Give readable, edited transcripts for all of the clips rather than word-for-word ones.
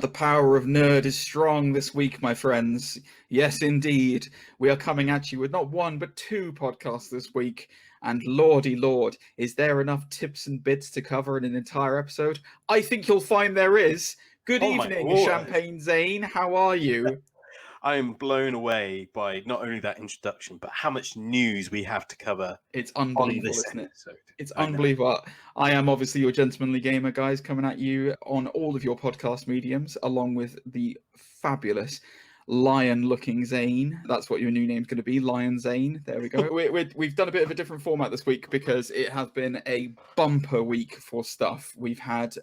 The power of nerd is strong this week, my friends. Yes, indeed. We are coming at you with not one, but two podcasts this week. And lordy lord, is there enough tips and bits to cover in an entire episode? I think you'll find there is. Good evening, Champagne Zane. How are you? I am blown away by not only that introduction, but how much news we have to cover. It's unbelievable, isn't it? It's unbelievable. I am obviously your gentlemanly gamer, guys, coming at you on all of your podcast mediums, along with the fabulous lion-looking Zane. That's what your new name's going to be, Lion Zane. There we go. We've done a bit of a different format this week because it has been a bumper week for stuff. We've had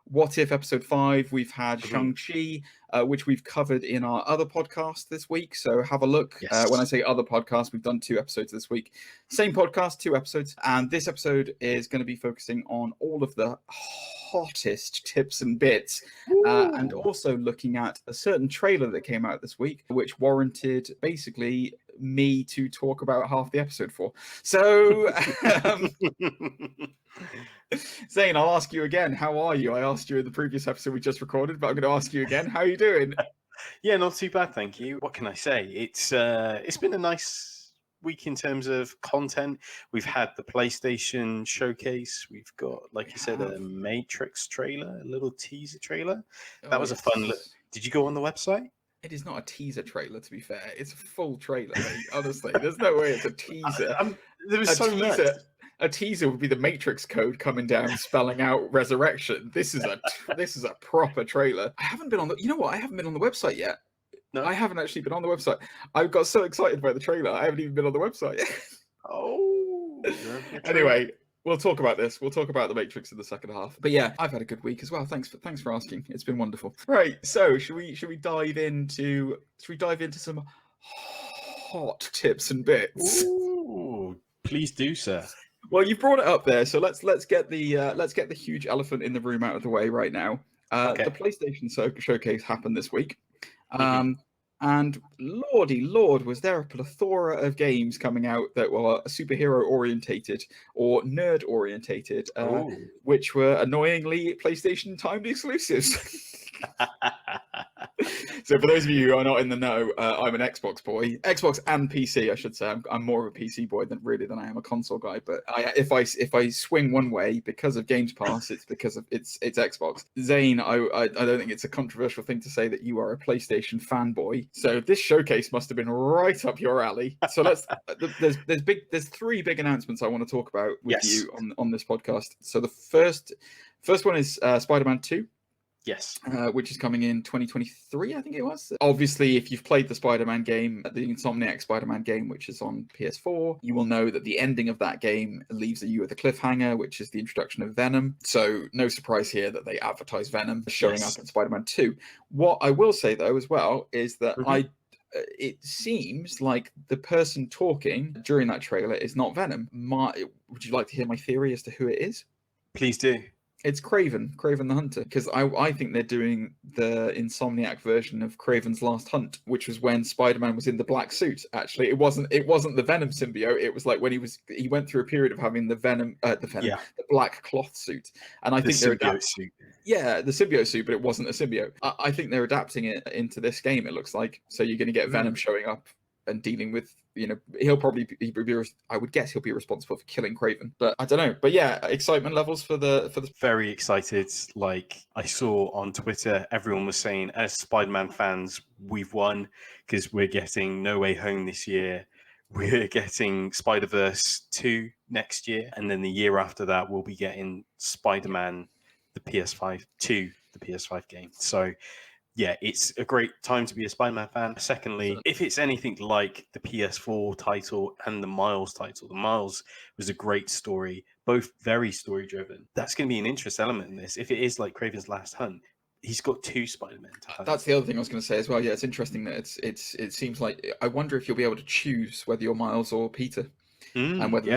What If Episode 5, we've had Shang-Chi, which we've covered in our other podcast this week. So have a look. Yes. When I say other podcast, we've done 2 episodes this week. Same podcast, 2 episodes. And this episode is going to be focusing on all of the hottest tips and bits. And also looking at a certain trailer that came out this week, which warranted basically me to talk about half the episode for. So... Zane, I'll ask you again. How are you? I asked you in the previous episode we just recorded, but I'm going to ask you again. How are you doing? Yeah, not too bad, thank you. What can I say? It's been a nice week in terms of content. We've had the PlayStation showcase. We've got, like you said, a Matrix trailer, a little teaser trailer. That was a fun look. Did you go on the website? It is not a teaser trailer, to be fair. It's a full trailer, mate. Honestly, there's no way it's a teaser. There was so much. A teaser would be the Matrix code coming down, spelling out resurrection. This is a proper trailer. I haven't been on the. You know what? I haven't been on the website yet. No, I haven't actually been on the website. I got so excited by the trailer. I haven't even been on the website yet. Oh. Anyway, we'll talk about this. We'll talk about the Matrix in the second half. But yeah, I've had a good week as well. Thanks for asking. It's been wonderful. Right. So should we dive into some hot tips and bits? Ooh, please do, sir. Well, you brought it up there, so let's get the huge elephant in the room out of the way right now. The PlayStation showcase happened this week, and lordy lord, was there a plethora of games coming out that were superhero orientated or nerd orientated, which were annoyingly PlayStation timed exclusives. So for those of you who are not in the know, I'm an Xbox boy. Xbox and PC, I should say. I'm more of a PC boy than I am a console guy. But if I swing one way because of Games Pass, it's because of it's Xbox. Zane, I don't think it's a controversial thing to say that you are a PlayStation fanboy. So this showcase must have been right up your alley. So there's 3 big announcements I want to talk about with you on this podcast. So the first one is Spider-Man 2. Yes. Which is coming in 2023, I think it was. Obviously, if you've played the Spider-Man game, the Insomniac Spider-Man game, which is on PS4, you will know that the ending of that game leaves you with a cliffhanger, which is the introduction of Venom. So no surprise here that they advertise Venom showing up in Spider-Man 2. What I will say, though, as well, is that it seems like the person talking during that trailer is not Venom. Would you like to hear my theory as to who it is? Please do. It's Kraven the Hunter, because I think they're doing the Insomniac version of Kraven's Last Hunt, which was when Spider-Man was in the black suit. Actually, it wasn't the Venom symbiote. It was like when he went through a period of having the black cloth suit, and I think they're adapting. Yeah, the symbiote suit, but it wasn't a symbiote. I think they're adapting it into this game. It looks like so you're going to get Venom showing up and dealing with, he'll probably I would guess he'll be responsible for killing Kraven, but I don't know. But yeah, excitement levels for the very excited. Like I saw on Twitter, everyone was saying, as Spider-Man fans, we've won because we're getting No Way Home this year. We're getting Spider-Verse 2 next year, and then the year after that, we'll be getting Spider-Man, the PS5 game. So yeah, it's a great time to be a Spider-Man fan. Secondly, if it's anything like the PS4 title and the Miles title, the Miles was a great story, both very story-driven. That's going to be an interest element in this. If it is like Kraven's Last Hunt, he's got 2 Spider-Men to hunt. That's the other thing I was going to say as well. Yeah, it's interesting that it seems like, I wonder if you'll be able to choose whether you're Miles or Peter. And whether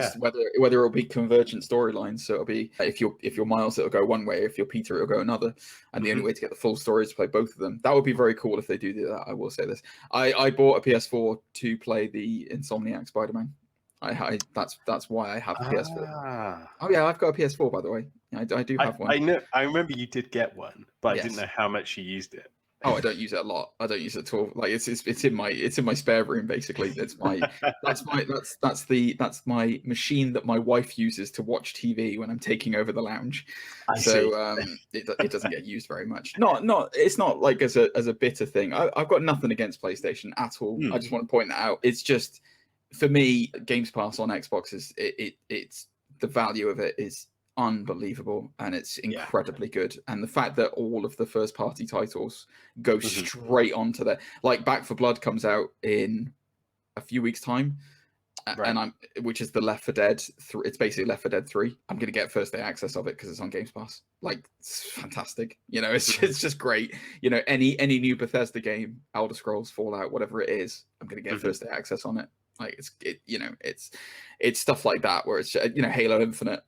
it'll be convergent storylines. So it'll be if you're Miles, it'll go one way. If you're Peter, it'll go another. And the only way to get the full story is to play both of them. That would be very cool if they do that. I will say this. I bought a PS4 to play the Insomniac Spider-Man. That's why I have a PS4. Oh yeah, I've got a PS4 by the way. I do have one. I know. I remember you did get one, but I didn't Yes. know how much you used it. Oh, I don't use it a lot. I don't use it at all. Like it's in my spare room basically. That's my machine that my wife uses to watch TV when I'm taking over the lounge. I see. It doesn't get used very much. It's not like as a bitter thing. I've got nothing against PlayStation at all. I just want to point that out. It's just for me, Games Pass on Xbox it's the value of it is unbelievable, and it's incredibly good. And the fact that all of the first party titles go straight onto that, like Back for Blood comes out in a few weeks time, and which is the Left 4 Dead 3. It's basically Left 4 Dead 3. I'm gonna get first day access of it because it's on Games Pass. Like, it's fantastic. It's just great. Any new Bethesda game, Elder Scrolls, Fallout, whatever it is, I'm gonna get first day access on it. Like it's stuff like that where it's Halo Infinite.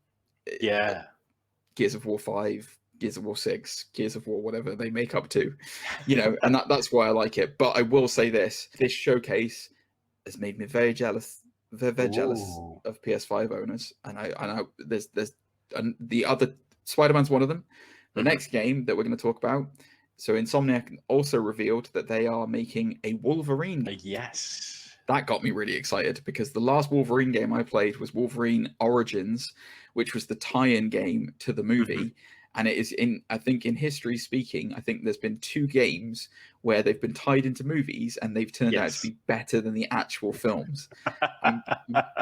Gears of War 5, Gears of War 6, Gears of War, whatever they make up to, and that's why I like it. But I will say this showcase has made me very jealous of PS5 owners. And I there's the other Spider-Man's one of them. The next game that we're going to talk about. So Insomniac also revealed that they are making a Wolverine game. Yes. That got me really excited because the last Wolverine game I played was Wolverine Origins, which was the tie-in game to the movie. And it is I think in history speaking, I think there's been 2 games where they've been tied into movies and they've turned out to be better than the actual films. I'm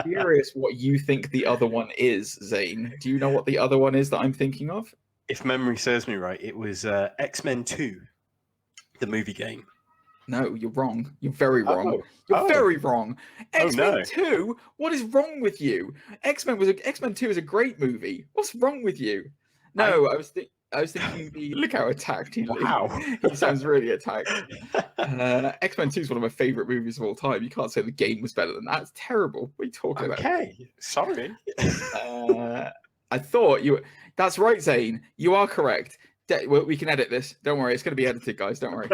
curious what you think the other one is, Zane. Do you know what the other one is that I'm thinking of? If memory serves me right, it was X-Men 2, the movie game. No, you're wrong. You're very wrong. You're very wrong. X-Men 2? What is wrong with you? X-Men 2 is a great movie. What's wrong with you? No, I was thinking look how attacked he looks. Wow. He sounds really attacked. X-Men 2 is one of my favorite movies of all time. You can't say the game was better than that. It's terrible. What are you talking about? Okay, sorry. I thought you. That's right, Zane. You are correct. We can edit this. Don't worry. It's going to be edited, guys. Don't worry.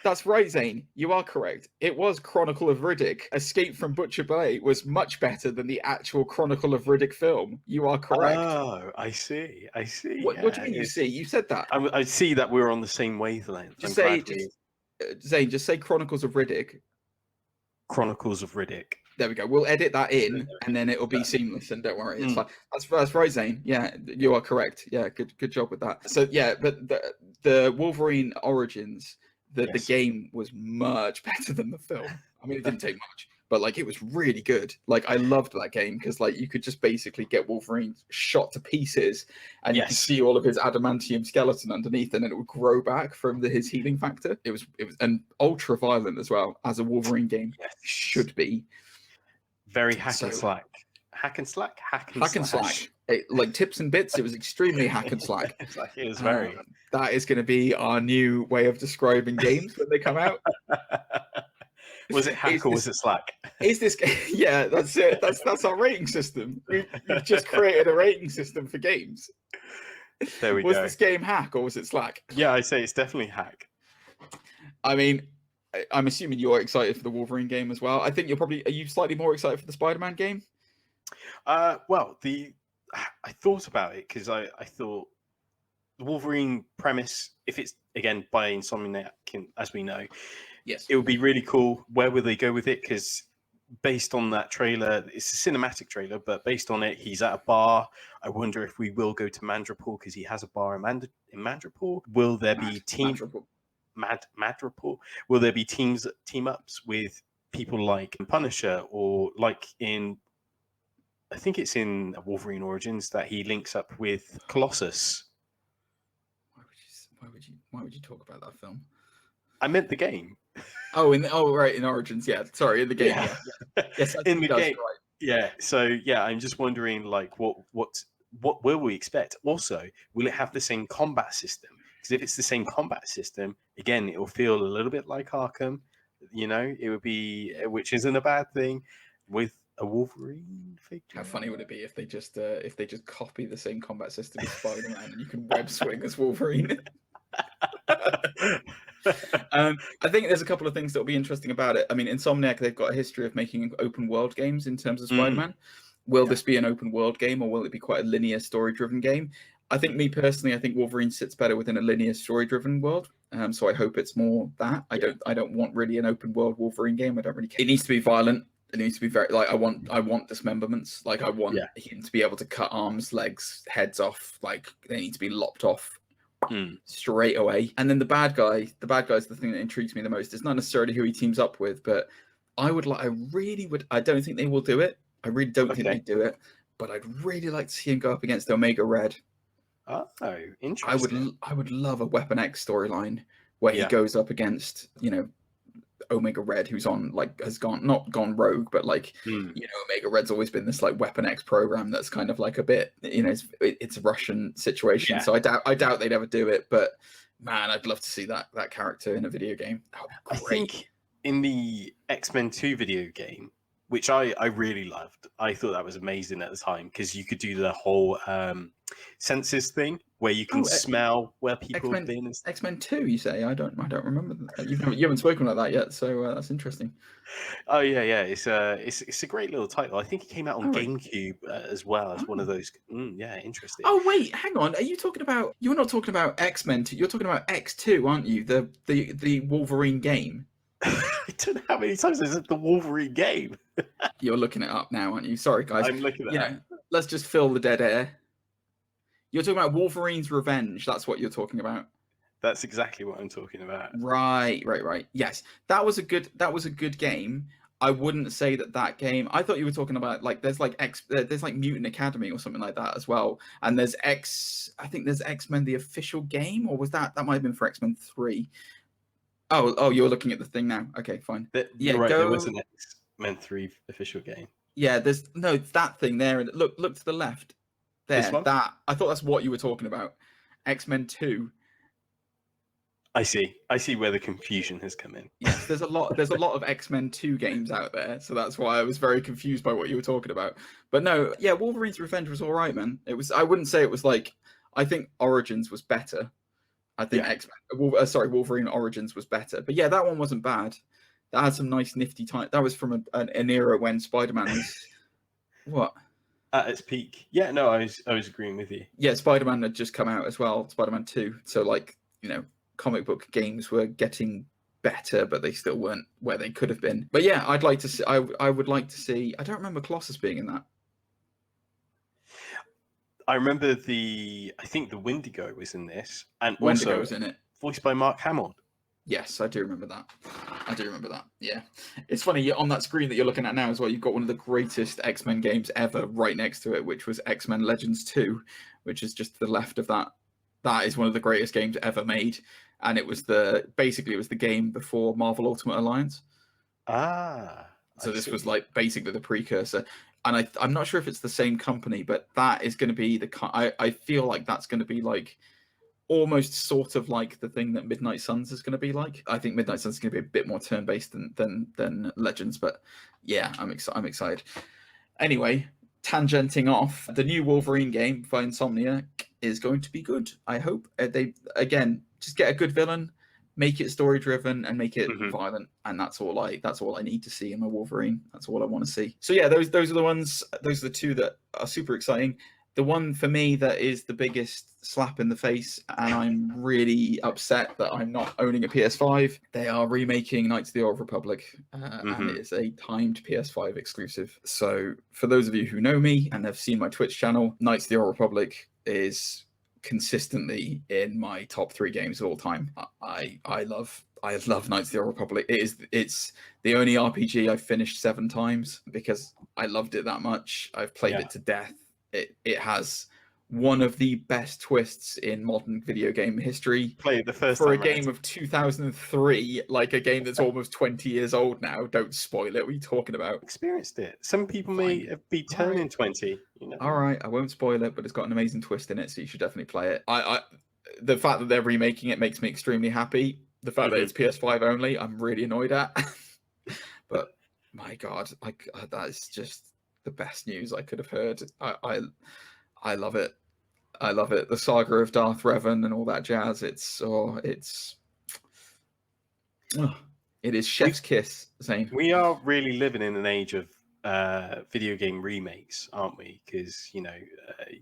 That's right, Zane. You are correct. It was Chronicle of Riddick. Escape from Butcher Bay was much better than the actual Chronicle of Riddick film. You are correct. Oh, I see. What do you mean you see? You said that. I see that we're on the same wavelength. Zane, just say Chronicles of Riddick. Chronicles of Riddick. There we go. We'll edit that in, and then it'll be seamless. And don't worry, it's like that's right, Zane. Yeah, you are correct. Yeah, good job with that. So yeah, but the Wolverine Origins. The game was much better than the film. I mean, it didn't take much, but like it was really good. Like I loved that game because like you could just basically get Wolverine shot to pieces, and you could see all of his adamantium skeleton underneath, and then it would grow back from his healing factor. It was and ultra violent as well, as a Wolverine game should be. Very hack and slack. Hack and slack. Like tips and bits, it was extremely hack and slack. It was very. That is going to be our new way of describing games when they come out. Was it hack or was it slack? Is this? Yeah, that's it. That's our rating system. We've just created a rating system for games. There we go. Was this game hack or was it slack? Yeah, I say it's definitely hack. I mean, I'm assuming you're excited for the Wolverine game as well. I think are you slightly more excited for the Spider-Man game? Well, I thought about it because I thought the Wolverine premise, if it's again by Insomniac, as we know, it would be really cool. Where would they go with it? Because based on that trailer, it's a cinematic trailer, but based on it, he's at a bar. I wonder if we will go to Madripoor because he has a bar in Madripoor. Will there be Madripoor? Will there be team ups with people like Punisher or like in? I think it's in Wolverine Origins that he links up with Colossus. Why would you talk about that film? I meant the game. Right, in Origins, yeah. Sorry, in the game, yeah. Yes, in the game, right. Yeah. So yeah, I'm just wondering, like, what will we expect? Also, will it have the same combat system? Because if it's the same combat system, again, it will feel a little bit like Arkham. It would be, which isn't a bad thing, with a Wolverine figure. How funny would it be if they just copy the same combat system as Spider-Man and you can web swing as Wolverine? I think there's a couple of things that will be interesting about it. I mean, Insomniac, they've got a history of making open world games in terms of Spider-Man. Will this be an open world game or will it be quite a linear story driven game? I think me personally, I think Wolverine sits better within a linear story-driven world. So I hope it's more that. I don't want really an open world Wolverine game. I don't really care. It needs to be violent. It needs to be very like I want dismemberments. Like I want him to be able to cut arms, legs, heads off. Like they need to be lopped off straight away. And then the bad guy is the thing that intrigues me the most. It's not necessarily who he teams up with, but I don't think they will do it. I really don't think they do it, but I'd really like to see him go up against Omega Red. Oh, interesting. I would love a Weapon X storyline where he goes up against, Omega Red, who's not gone rogue, but Omega Red's always been this like Weapon X program that's kind of like a bit, it's a Russian situation. So I doubt they'd ever do it, but man, I'd love to see that character in a video game. I think in the X-Men 2 video game, which I really loved, I thought that was amazing at the time because you could do the whole senses thing where you can smell where people have been. X-Men 2, you say? I don't remember that. You haven't spoken like that yet, so that's interesting. Oh yeah. It's a great little title. I think it came out on GameCube as well as one of those. Interesting. Oh wait, hang on. Are you talking about? You're not talking about X-Men 2. You're talking about X2, aren't you? The Wolverine game. I don't know how many times I said the Wolverine game. You're looking it up now, aren't you? Sorry, guys. I'm looking it up. Let's just fill the dead air. You're talking about Wolverine's Revenge. That's what you're talking about. That's exactly what I'm talking about. Right. Yes, that was a good game. I wouldn't say that game. I thought you were talking about there's Mutant Academy or something like that as well. And there's I think there's X-Men the official game, or was that might have been for X-Men 3. Oh, you're looking at the thing now. Okay, fine. You're right, there was an X-Men 3 official game. Yeah, there's that thing there, and look to the left. There, that I thought that's what you were talking about. X-Men 2. I see where the confusion has come in. Yes, there's a lot of X-Men 2 games out there, so that's why I was very confused by what you were talking about. But no, yeah, Wolverine's Revenge was all right, man. I wouldn't say it was I think Origins was better. I think Wolverine Origins was better. But yeah, that one wasn't bad. That had some nice nifty time. That was from an era when Spider-Man was what? At its peak. Yeah, no, I was agreeing with you. Yeah, Spider-Man had just come out as well, Spider-Man 2. So comic book games were getting better, but they still weren't where they could have been. But yeah, I'd like to see I would like to see, I don't remember Colossus being in that. I remember I think the Wendigo was in this, and Wendigo also was in it, voiced by Mark Hamill. Yes, I do remember that. Yeah, it's funny on that screen that you're looking at now as well. You've got one of the greatest X-Men games ever right next to it, which was X-Men Legends 2, which is just to the left of that. That is one of the greatest games ever made, and it was the game before Marvel Ultimate Alliance. So this was basically the precursor. And I'm not sure if it's the same company, but that is going to be I feel like that's going to be almost sort of like the thing that Midnight Suns is going to be like. I think Midnight Suns is going to be a bit more turn-based than Legends, but yeah, I'm excited. Anyway, tangenting off, the new Wolverine game by Insomnia is going to be good. I hope they just get a good villain, make it story driven, and make it violent, and that's all I need to see in my Wolverine. That's all I want to see. So yeah, those are the ones. Those are the two that are super exciting. The one for me that is the biggest slap in the face, and I'm really upset that I'm not owning a PS5. They are remaking Knights of the Old Republic, and it is a timed PS5 exclusive. So for those of you who know me and have seen my Twitch channel, Knights of the Old Republic is consistently in my top 3 games of all time. I love Knights of the Old Republic. It's the only RPG I've finished 7 times because I loved it that much. I've played it to death. It has one of the best twists in modern video game history. Played the first for time a game of 2003, like a game that's almost 20 years old now. Don't spoil it. What are you talking about? Experienced it. Some people may be turning 20. All right, I won't spoil it, but it's got an amazing twist in it, so you should definitely play it. The fact that they're remaking it makes me extremely happy. The fact that it's PS5 only, I'm really annoyed at. But my God, that is just the best news I could have heard. I love it. I love it. The saga of Darth Revan and all that jazz. It is chef's kiss, Zane. We are really living in an age of video game remakes, aren't we? Because a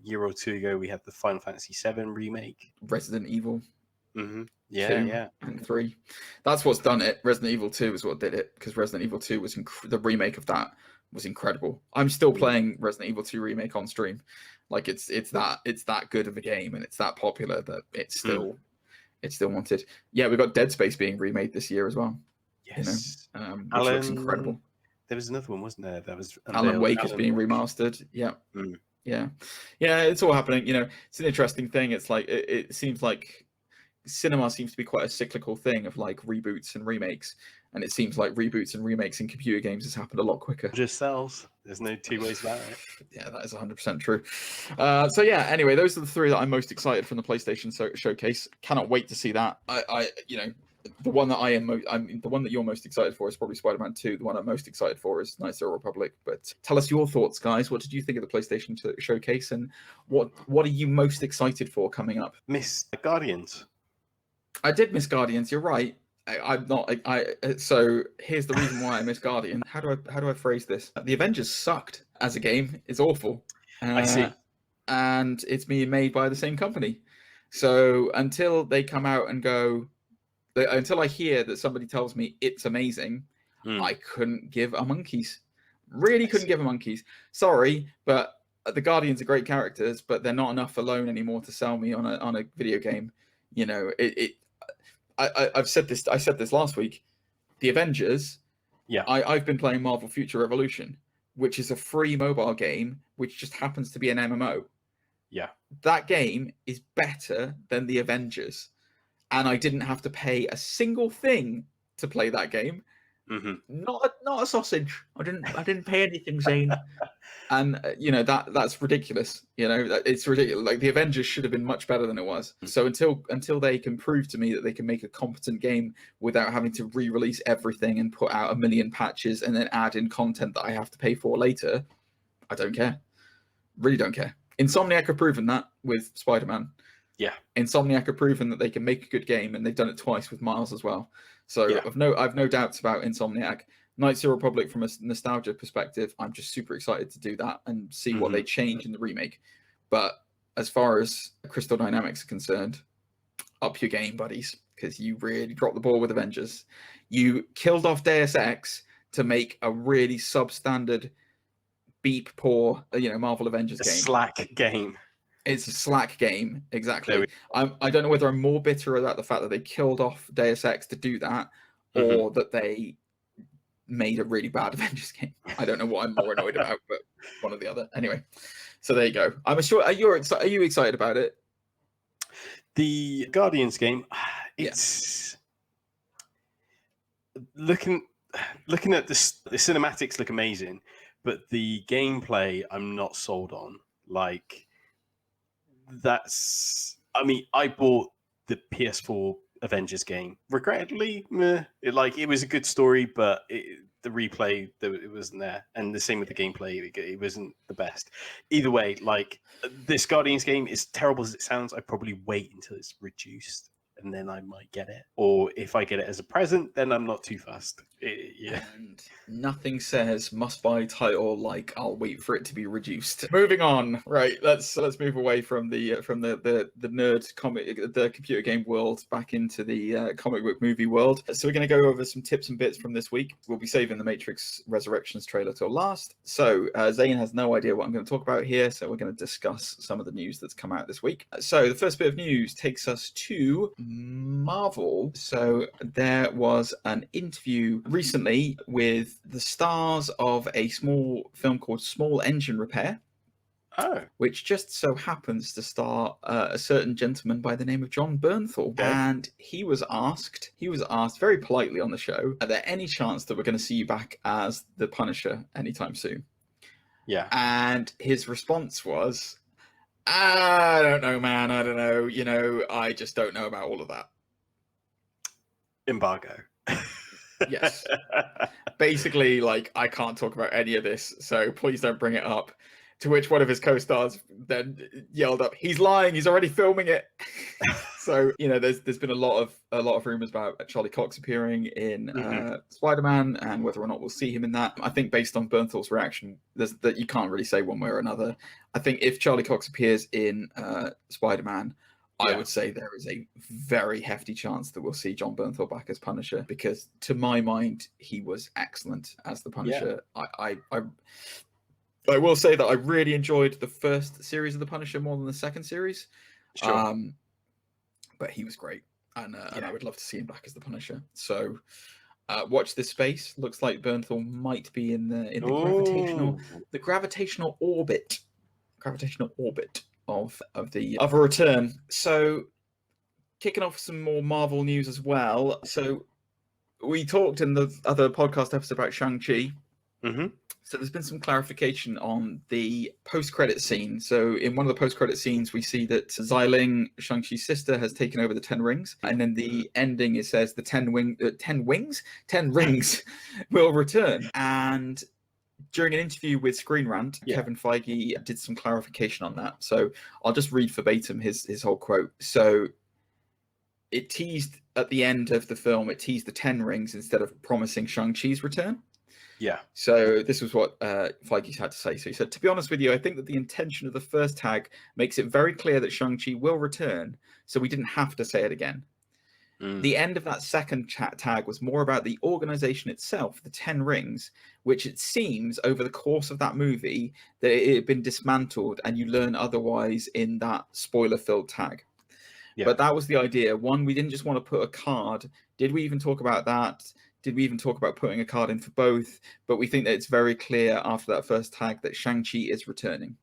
year or two ago we had the Final Fantasy VII remake, Resident Evil. Yeah, 2 yeah, and 3. That's what's done it. Resident Evil 2 is what did it, because Resident Evil 2 was the remake of that was incredible. I'm still playing Resident Evil 2 remake on stream. Like it's that good of a game, and it's that popular that it's still wanted. Yeah, we've got Dead Space being remade this year as well. yes. Which looks incredible. There was another one, wasn't there? That was Alan Wake is being remastered. Yeah. Yeah. It's all happening. It's an interesting thing. It's like it seems like cinema seems to be quite a cyclical thing of like reboots and remakes, and it seems like reboots and remakes in computer games has happened a lot quicker. Just sells. There's no two ways about it. Yeah, that is 100% true. Anyway, those are the three that I'm most excited from the PlayStation showcase. Cannot wait to see that. The one that the one that you're most excited for is probably Spider-Man 2. The one I'm most excited for is Knights of the Republic. But tell us your thoughts, guys. What did you think of the PlayStation showcase, and what are you most excited for coming up? Miss Guardians. I did miss Guardians. You're right. I'm not. So here's the reason why I miss Guardian. How do I phrase this? The Avengers sucked as a game. It's awful. I see. And it's being made by the same company. So until they come out and go, until I hear that somebody tells me it's amazing, I couldn't give a monkeys. Really couldn't give a monkeys. Sorry, but the Guardians are great characters, but they're not enough alone anymore to sell me on a video game. I've said this. I said this last week. The Avengers. Yeah. I've been playing Marvel Future Revolution, which is a free mobile game, which just happens to be an MMO. Yeah. That game is better than the Avengers, and I didn't have to pay a single thing to play that game. Not a sausage. I didn't pay anything, Zane. And that's ridiculous. It's ridiculous. Like the Avengers should have been much better than it was. So until they can prove to me that they can make a competent game without having to re-release everything and put out 1 million patches and then add in content that I have to pay for later, I don't care. Really don't care. Insomniac have proven that with Spider-Man. Yeah. Insomniac have proven that they can make a good game, and they've done it twice with Miles as well. So yeah. I've no doubts about Insomniac. Knights of the Republic, from a nostalgia perspective, I'm just super excited to do that and see what they change in the remake. But as far as Crystal Dynamics are concerned, up your game, buddies, because you really dropped the ball with Avengers. You killed off Deus Ex to make a really substandard, beep poor, Marvel Avengers game. Slack game. It's a slack game, exactly. I don't know whether I'm more bitter about the fact that they killed off Deus Ex to do that, or that they made a really bad Avengers game. I don't know what I'm more annoyed about, but one or the other. Anyway, so there you go. I'm sure. Are you excited about it? The Guardians game. It's looking at this. The cinematics look amazing, but the gameplay I'm not sold on. Like. I bought the PS4 Avengers game. Regrettably, it was a good story, but the replay, it wasn't there. And the same with the gameplay, it wasn't the best. Either way, like this Guardians game, is terrible as it sounds, I'd probably wait until it's reduced, and then I might get it. Or if I get it as a present, then I'm not too fast. And nothing says must-buy title like I'll wait for it to be reduced. Moving on, right? Let's move away from the nerd comic, the computer game world, back into the comic book movie world. So we're going to go over some tips and bits from this week. We'll be saving the Matrix Resurrections trailer till last. So Zane has no idea what I'm going to talk about here, so we're going to discuss some of the news that's come out this week. So the first bit of news takes us to Marvel. So there was an interview recently with the stars of a small film called Small Engine Repair, which just so happens to star a certain gentleman by the name of John Bernthal. Okay. And he was asked very politely on the show, are there any chance that we're going to see you back as the Punisher anytime soon? Yeah. And his response was, I don't know, man. I don't know. I just don't know about all of that. Embargo. Yes. Basically, like, I can't talk about any of this, so please don't bring it up. To which one of his co-stars then yelled up, "He's lying! He's already filming it." So there's been a lot of rumors about Charlie Cox appearing in Spider-Man and whether or not we'll see him in that. I think based on Bernthal's reaction, that you can't really say one way or another. I think if Charlie Cox appears in Spider-Man, I would say there is a very hefty chance that we'll see John Bernthal back as Punisher, because to my mind, he was excellent as the Punisher. Yeah. I will say that I really enjoyed the first series of the Punisher more than the second series. Sure. But he was great, and I would love to see him back as the Punisher. So watch this space. Looks like Bernthal might be in the gravitational orbit of a return. So kicking off some more Marvel news as well. So we talked in the other podcast episode about Shang-Chi. So there's been some clarification on the post-credit scene. So in one of the post-credit scenes, we see that Xiling, Shang-Chi's sister, has taken over the 10 rings. And then the ending, it says the 10 rings will return. And during an interview with Screen Rant, Kevin Feige did some clarification on that. So I'll just read verbatim his whole quote. So it teased at the end of the film, it teased the 10 rings instead of promising Shang-Chi's return. Yeah. So this was what Feige had to say. So he said, "To be honest with you, I think that the intention of the first tag makes it very clear that Shang-Chi will return, so we didn't have to say it again. The end of that second tag was more about the organization itself, the 10 rings, which it seems over the course of that movie that it had been dismantled, and you learn otherwise in that spoiler-filled tag." Yeah. But that was the idea. One, we didn't just want to put a card. Did we even talk about that? Did we even talk about putting a card in for both? But we think that it's very clear after that first tag that Shang-Chi is returning.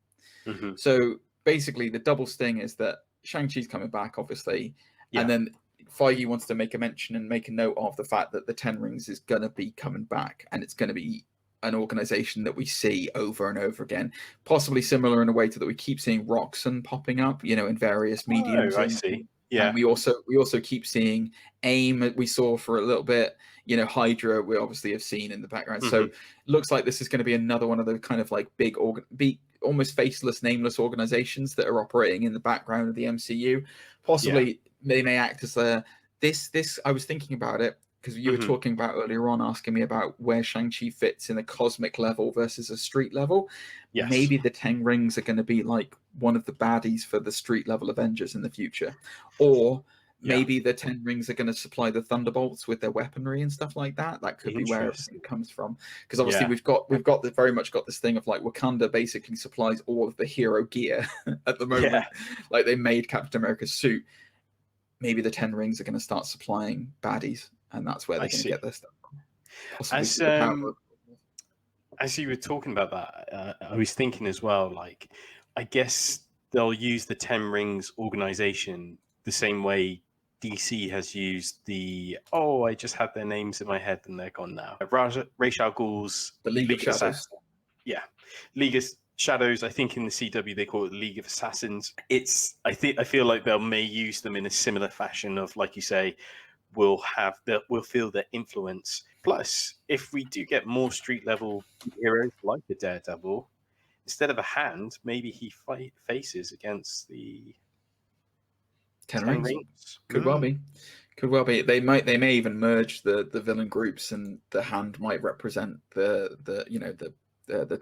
So basically, the double sting is that Shang-Chi's coming back, obviously. And then Feige wants to make a mention and make a note of the fact that the 10 Rings is going to be coming back. And it's going to be an organization that we see over and over again. Possibly similar in a way to that we keep seeing Roxxon popping up, in various mediums. I see. Yeah. And we also keep seeing AIM. We saw for a little bit, Hydra. We obviously have seen in the background. So it looks like this is going to be another one of the kind of like big, almost faceless, nameless organizations that are operating in the background of the MCU. Possibly they may act as this. I was thinking about it because you were talking about earlier on, asking me about where Shang-Chi fits in a cosmic level versus a street level. Yes. Maybe the 10 Rings are going to be like one of the baddies for the street level Avengers in the future. Or maybe the 10 Rings are going to supply the Thunderbolts with their weaponry and stuff like that. That could be where it comes from. Because obviously we've got very much got this thing of like Wakanda basically supplies all of the hero gear at the moment. Yeah. Like they made Captain America's suit. Maybe the 10 Rings are going to start supplying baddies. And that's where they're going to get their stuff from. As you were talking about that, I was thinking as well, like, I guess they'll use the 10 Rings organization the same way DC has used I just had their names in my head and they're gone now. Ra's al Ghul's the League of Shadows. League of Shadows. I think in the CW they call it the League of Assassins. I feel like they may use them in a similar fashion of, like you say, we'll feel their influence. Plus, if we do get more street level heroes like the Daredevil, instead of a hand, maybe he faces against the 10 Rings. Could well be. Could well be. They may even merge the villain groups, and the hand might represent the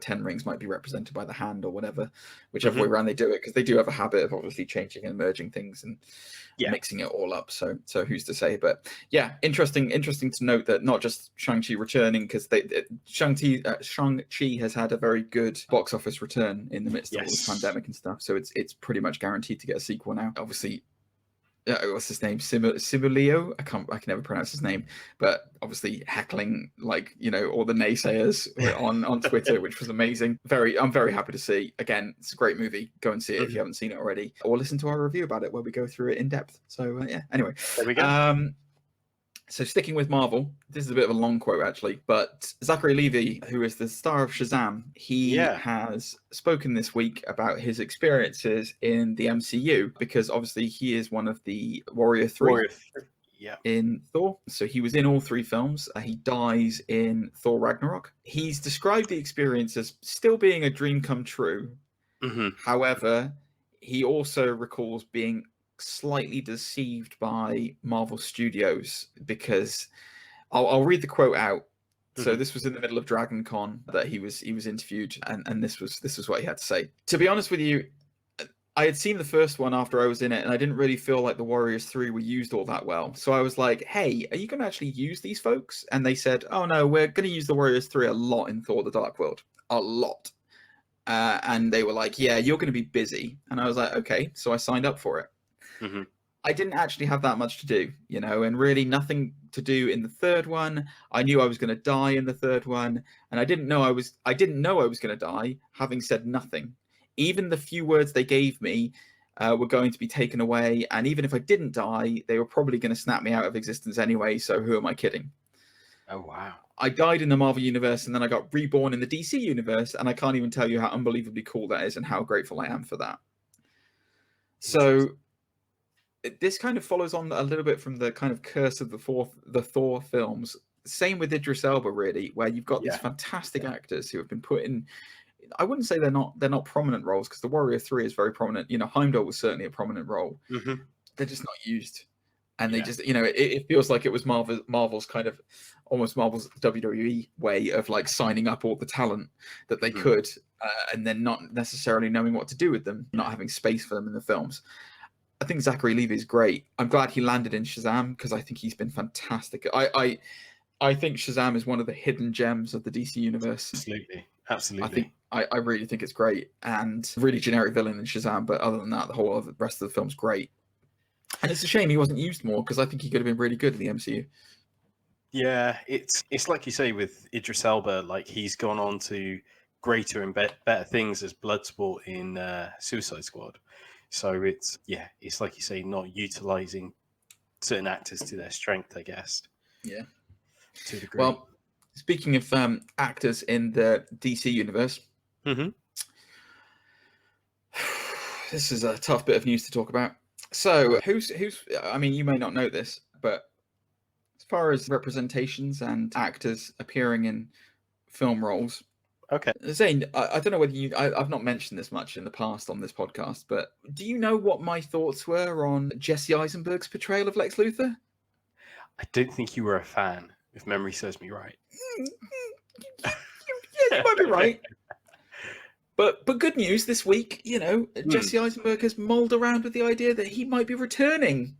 10 Rings might be represented by the hand or whatever, whichever way around they do it, because they do have a habit of obviously changing and merging things and mixing it all up. So who's to say? But yeah, interesting to note that not just Shang-Chi returning, because Shang-Chi has had a very good box office return in the midst of all this pandemic and stuff. So it's pretty much guaranteed to get a sequel now. Obviously, what's his name? Simulio? I can never pronounce his name, but obviously heckling all the naysayers on Twitter, which was amazing. I'm very happy to see. Again, it's a great movie. Go and see it if you haven't seen it already, or listen to our review about it where we go through it in depth. So anyway, there we go. So sticking with Marvel, this is a bit of a long quote actually, but Zachary Levi, who is the star of Shazam, he has spoken this week about his experiences in the MCU, because obviously he is one of the Warrior 3 in Thor. So he was in all 3 films. He dies in Thor Ragnarok. He's described the experience as still being a dream come true, However, he also recalls being slightly deceived by Marvel Studios because I'll read the quote out. So this was in the middle of Dragon Con that he was interviewed, and this was what he had to say. To be honest with you, I had seen the first one after I was in it, and I didn't really feel like the Warriors 3 were used all that well. So I was like, hey, are you going to actually use these folks? And they said, oh no, we're going to use the Warriors 3 a lot in Thor the Dark World. A lot. And they were like, yeah, you're going to be busy. And I was like, okay. So I signed up for it. I didn't actually have that much to do, and really nothing to do in the third one. I knew I was going to die in the third one, and I didn't know I was going to die, having said nothing. Even the few words they gave me were going to be taken away, and even if I didn't die, they were probably going to snap me out of existence anyway, so who am I kidding? Oh, wow. I died in the Marvel Universe, and then I got reborn in the DC Universe, and I can't even tell you how unbelievably cool that is and how grateful I am for that. So this kind of follows on a little bit from the kind of curse of the Thor films. Same with Idris Elba, really, where you've got these fantastic actors who have been put in. I wouldn't say they're not prominent roles, because the Warrior 3 is very prominent. Heimdall was certainly a prominent role. They're just not used, and they just it feels like it was Marvel's kind of almost Marvel's WWE way of like signing up all the talent that they could, and then not necessarily knowing what to do with them, not having space for them in the films. I think Zachary Levi is great. I'm glad he landed in Shazam, because I think he's been fantastic. I think Shazam is one of the hidden gems of the DC universe. Absolutely. I really think it's great, and really generic villain in Shazam. But other than that, the rest of the film's great. And it's a shame he wasn't used more, because I think he could have been really good in the MCU. Yeah, it's like you say with Idris Elba, like he's gone on to greater and better things as Bloodsport in Suicide Squad. So it's like you say, not utilizing certain actors to their strength, I guess. Yeah. To a degree. Well, speaking of actors in the DC universe, this is a tough bit of news to talk about. So who's? I mean, you may not know this, but as far as representations and actors appearing in film roles. Okay. Zane, I don't know whether I've not mentioned this much in the past on this podcast, but do you know what my thoughts were on Jesse Eisenberg's portrayal of Lex Luthor? I don't think you were a fan, if memory serves me right. Yeah, you might be right. But good news this week, Jesse Eisenberg has mulled around with the idea that he might be returning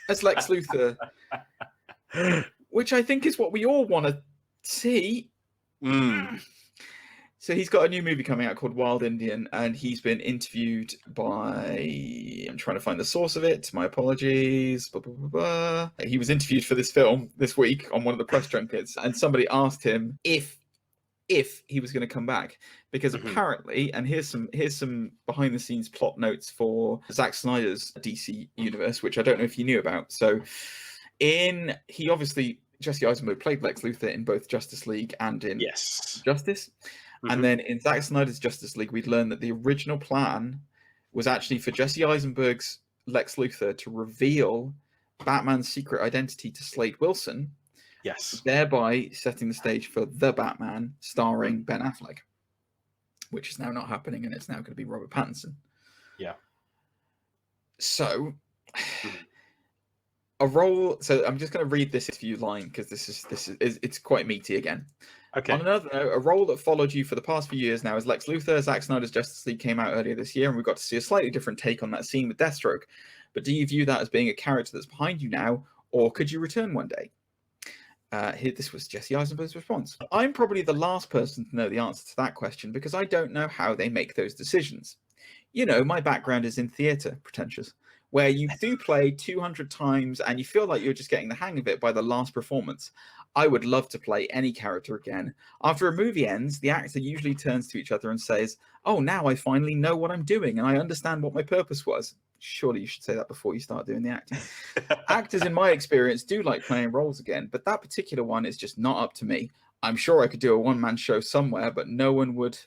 as Lex Luthor, which I think is what we all want to see. So he's got a new movie coming out called Wild Indian, and he's been interviewed by... I'm trying to find the source of it. My apologies. Blah, blah, blah, blah. He was interviewed for this film this week on one of the press junkets, and somebody asked him if he was going to come back, because apparently, and here's some behind the scenes plot notes for Zack Snyder's DC universe, which I don't know if you knew about. So Jesse Eisenberg played Lex Luthor in both Justice League and in Justice. And then in Zack Snyder's Justice League, we'd learned that the original plan was actually for Jesse Eisenberg's Lex Luthor to reveal Batman's secret identity to Slade Wilson, thereby setting the stage for The Batman starring Ben Affleck, which is now not happening, and it's now going to be Robert Pattinson. Yeah. So... a role. So I'm just going to read this interview line, because it's quite meaty again. Okay. On another note, a role that followed you for the past few years now is Lex Luthor. Zack Snyder's Justice League came out earlier this year, and we got to see a slightly different take on that scene with Deathstroke. But do you view that as being a character that's behind you now, or could you return one day? This was Jesse Eisenberg's response. I'm probably the last person to know the answer to that question, because I don't know how they make those decisions. My background is in theatre, pretentious, where you do play 200 times and you feel like you're just getting the hang of it by the last performance. I would love to play any character again. After a movie ends, the actor usually turns to each other and says, oh, now I finally know what I'm doing and I understand what my purpose was. Surely you should say that before you start doing the acting. Actors, in my experience, do like playing roles again, but that particular one is just not up to me. I'm sure I could do a one-man show somewhere, but no one would...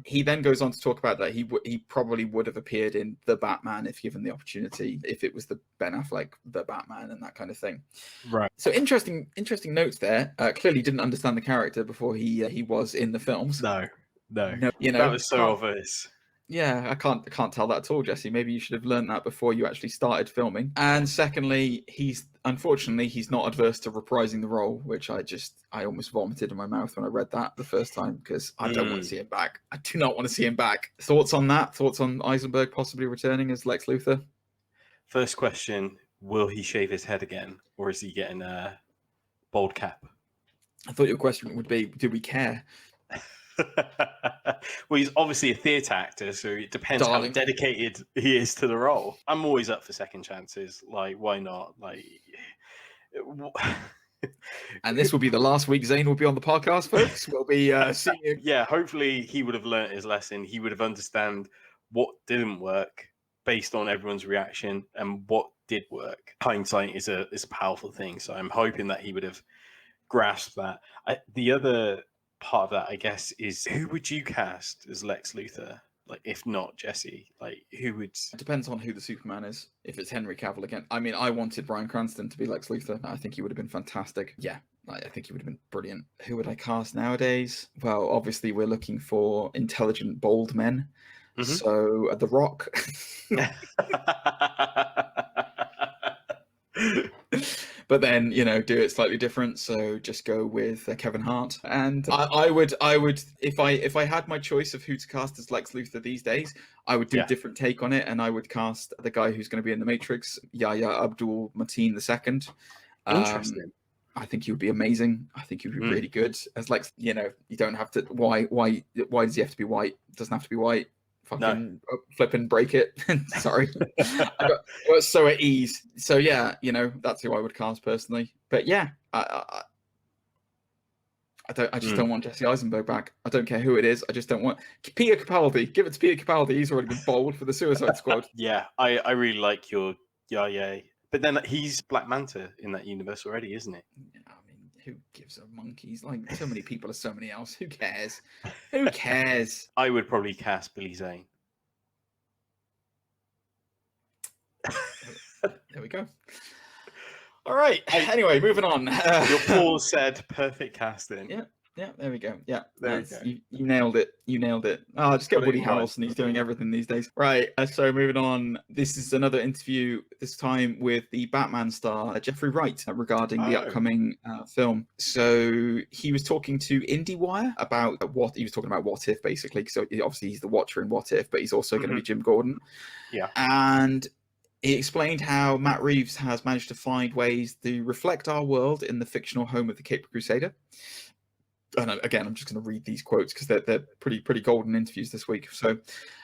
He then goes on to talk about that he probably would have appeared in The Batman if given the opportunity, if it was the Ben Affleck The Batman and that kind of thing. Right. So interesting notes there. Clearly didn't understand the character before he was in the films. No. That was so obvious. Yeah, I can't tell that at all, Jesse. Maybe you should have learned that before you actually started filming. And secondly, unfortunately he's not adverse to reprising the role, which I almost vomited in my mouth when I read that the first time because I don't want to see him back. I do not want to see him back. Thoughts on that? Thoughts on Eisenberg possibly returning as Lex Luthor? First question: will he shave his head again, or is he getting a bald cap? I thought your question would be, do we care? Well, he's obviously a theatre actor, so it depends how dedicated he is to the role. I'm always up for second chances. Like, why not? Like, and this will be the last week Zane will be on the podcast, folks. We'll be seeing him. Yeah, hopefully he would have learnt his lesson. He would have understand what didn't work based on everyone's reaction and what did work. Hindsight is a powerful thing, so I'm hoping that he would have grasped that. The other part of that, I guess, is who would you cast as Lex Luthor? Like, if not Jesse, like who would? It depends on who the Superman is. If it's Henry Cavill again, I mean, I wanted Bryan Cranston to be Lex Luthor. I think he would have been fantastic. Yeah, I think he would have been brilliant. Who would I cast nowadays? Well, obviously we're looking for intelligent, bold men. Mm-hmm. So The Rock. But then, do it slightly different. So just go with Kevin Hart. And I would, if I had my choice of who to cast as Lex Luthor these days, I would do a different take on it, and I would cast the guy who's going to be in The Matrix, Yahya Abdul-Mateen II. Interesting. I think he would be amazing. I think he would be really good as Lex. You don't have to. Why does he have to be white? Doesn't have to be white. Fucking flip and break it. Sorry. I got so at ease. So yeah, that's who I would cast personally. But yeah, I just don't want Jesse Eisenberg back. I don't care who it is. I just don't want Peter Capaldi. Give it to Peter Capaldi. He's already been bold for the Suicide Squad. Yeah, I really like your yeah. But then he's Black Manta in that universe already, isn't it? I mean, who gives a monkeys? Like, so many people are so many else. Who cares? Who cares? I would probably cast Billy Zane. There we go. All right. Anyway, moving on. Your pause said perfect casting. Yeah, there we go. Yeah, there we go. You nailed it. Oh, just get Woody Harrelson. He's doing everything these days. Right. So moving on. This is another interview, this time with the Batman star, Jeffrey Wright, regarding the upcoming film. So he was talking to IndieWire about What If, basically. So obviously he's the Watcher in What If, but he's also going to be Jim Gordon. Yeah. And he explained how Matt Reeves has managed to find ways to reflect our world in the fictional home of the Cape Crusader. And again, I'm just going to read these quotes because they're pretty golden interviews this week. So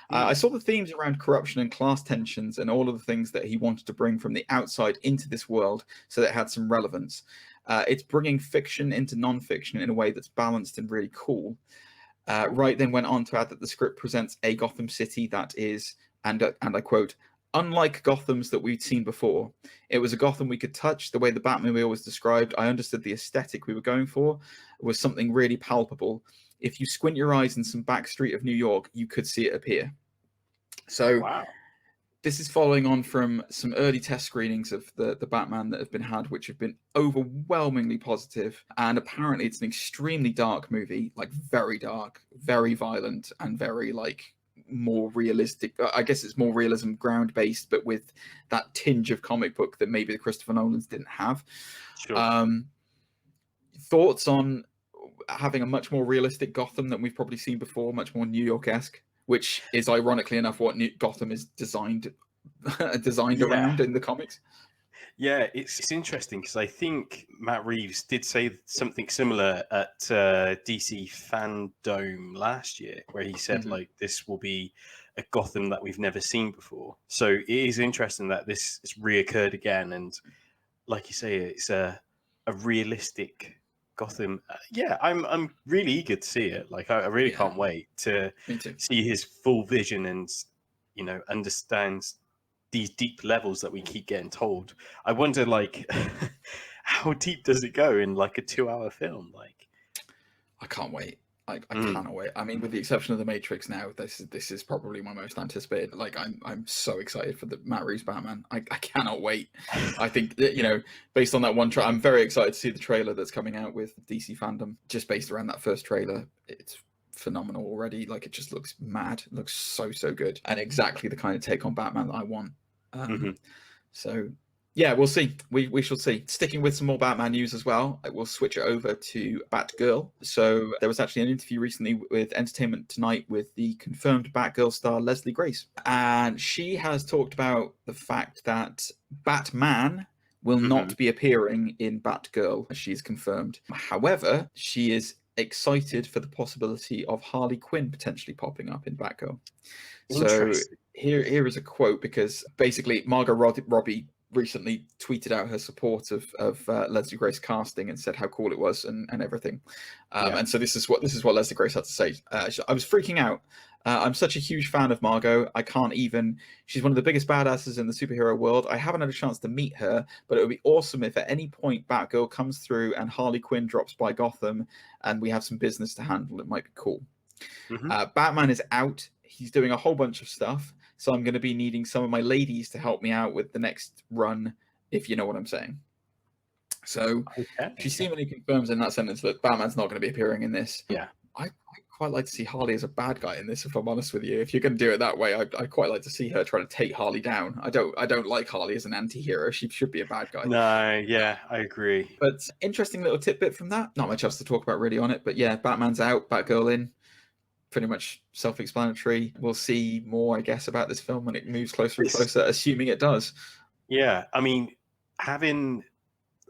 I saw the themes around corruption and class tensions and all of the things that he wanted to bring from the outside into this world so that it had some relevance. It's bringing fiction into non-fiction in a way that's balanced and really cool. Wright then went on to add that the script presents a Gotham City that is, and I quote, unlike Gothams that we'd seen before. It was a Gotham we could touch. The way the Batmobile was described, I understood the aesthetic we were going for was something really palpable. If you squint your eyes in some back street of New York, you could see it appear. So This is following on from some early test screenings of the Batman that have been had, which have been overwhelmingly positive. And apparently it's an extremely dark movie, like very dark, very violent, and very more realistic. I guess it's more realism ground based, but with that tinge of comic book that maybe the Christopher Nolans didn't have. Sure. Thoughts on having a much more realistic Gotham than we've probably seen before, much more New York-esque, which is ironically enough what Gotham is designed around in the comics. Yeah, it's interesting because I think Matt Reeves did say something similar at DC Fandom last year, where he said this will be a Gotham that we've never seen before. So it is interesting that this has reoccurred again, and like you say, it's a realistic Gotham. Yeah, I'm really eager to see it. Like I really can't wait to see his full vision and understand these deep levels that we keep getting told. I wonder, how deep does it go in a 2-hour film? I can't wait. I cannot wait. I mean, with the exception of The Matrix now, this is probably my most anticipated. I'm so excited for the Matt Reeves Batman. I cannot wait. I think that, based on that one trailer, I'm very excited to see the trailer that's coming out with DC Fandom. Just based around that first trailer, it's phenomenal already. Like, it just looks mad. It looks so good, and exactly the kind of take on Batman that I want. So yeah, we'll see. We shall see. Sticking with some more Batman news as well, I will switch it over to Batgirl. So there was actually an interview recently with Entertainment Tonight with the confirmed Batgirl star Leslie Grace, and she has talked about the fact that Batman will not be appearing in Batgirl, as she's confirmed. However, she is excited for the possibility of Harley Quinn potentially popping up in Batgirl. So here is a quote, because basically Margot Robbie recently tweeted out her support of Leslie Grace casting and said how cool it was and everything. And so this is what Leslie Grace had to say. I was freaking out. I'm such a huge fan of Margot. She's one of the biggest badasses in the superhero world. I haven't had a chance to meet her, but it would be awesome if at any point Batgirl comes through and Harley Quinn drops by Gotham and we have some business to handle. It might be cool. Batman is out. He's doing a whole bunch of stuff. So I'm going to be needing some of my ladies to help me out with the next run, if you know what I'm saying. So she seemingly confirms in that sentence that Batman's not going to be appearing in this. Yeah. I quite like to see Harley as a bad guy in this, if I'm honest with you. If you're going to do it that way, I'd quite like to see her try to take Harley down. I don't like Harley as an anti-hero. She should be a bad guy. No, yeah, I agree. But interesting little tidbit from that. Not much else to talk about really on it. But yeah, Batman's out, Batgirl in. Pretty much self-explanatory. We'll see more, I guess, about this film when it moves closer and closer, assuming it does. Yeah, I mean, having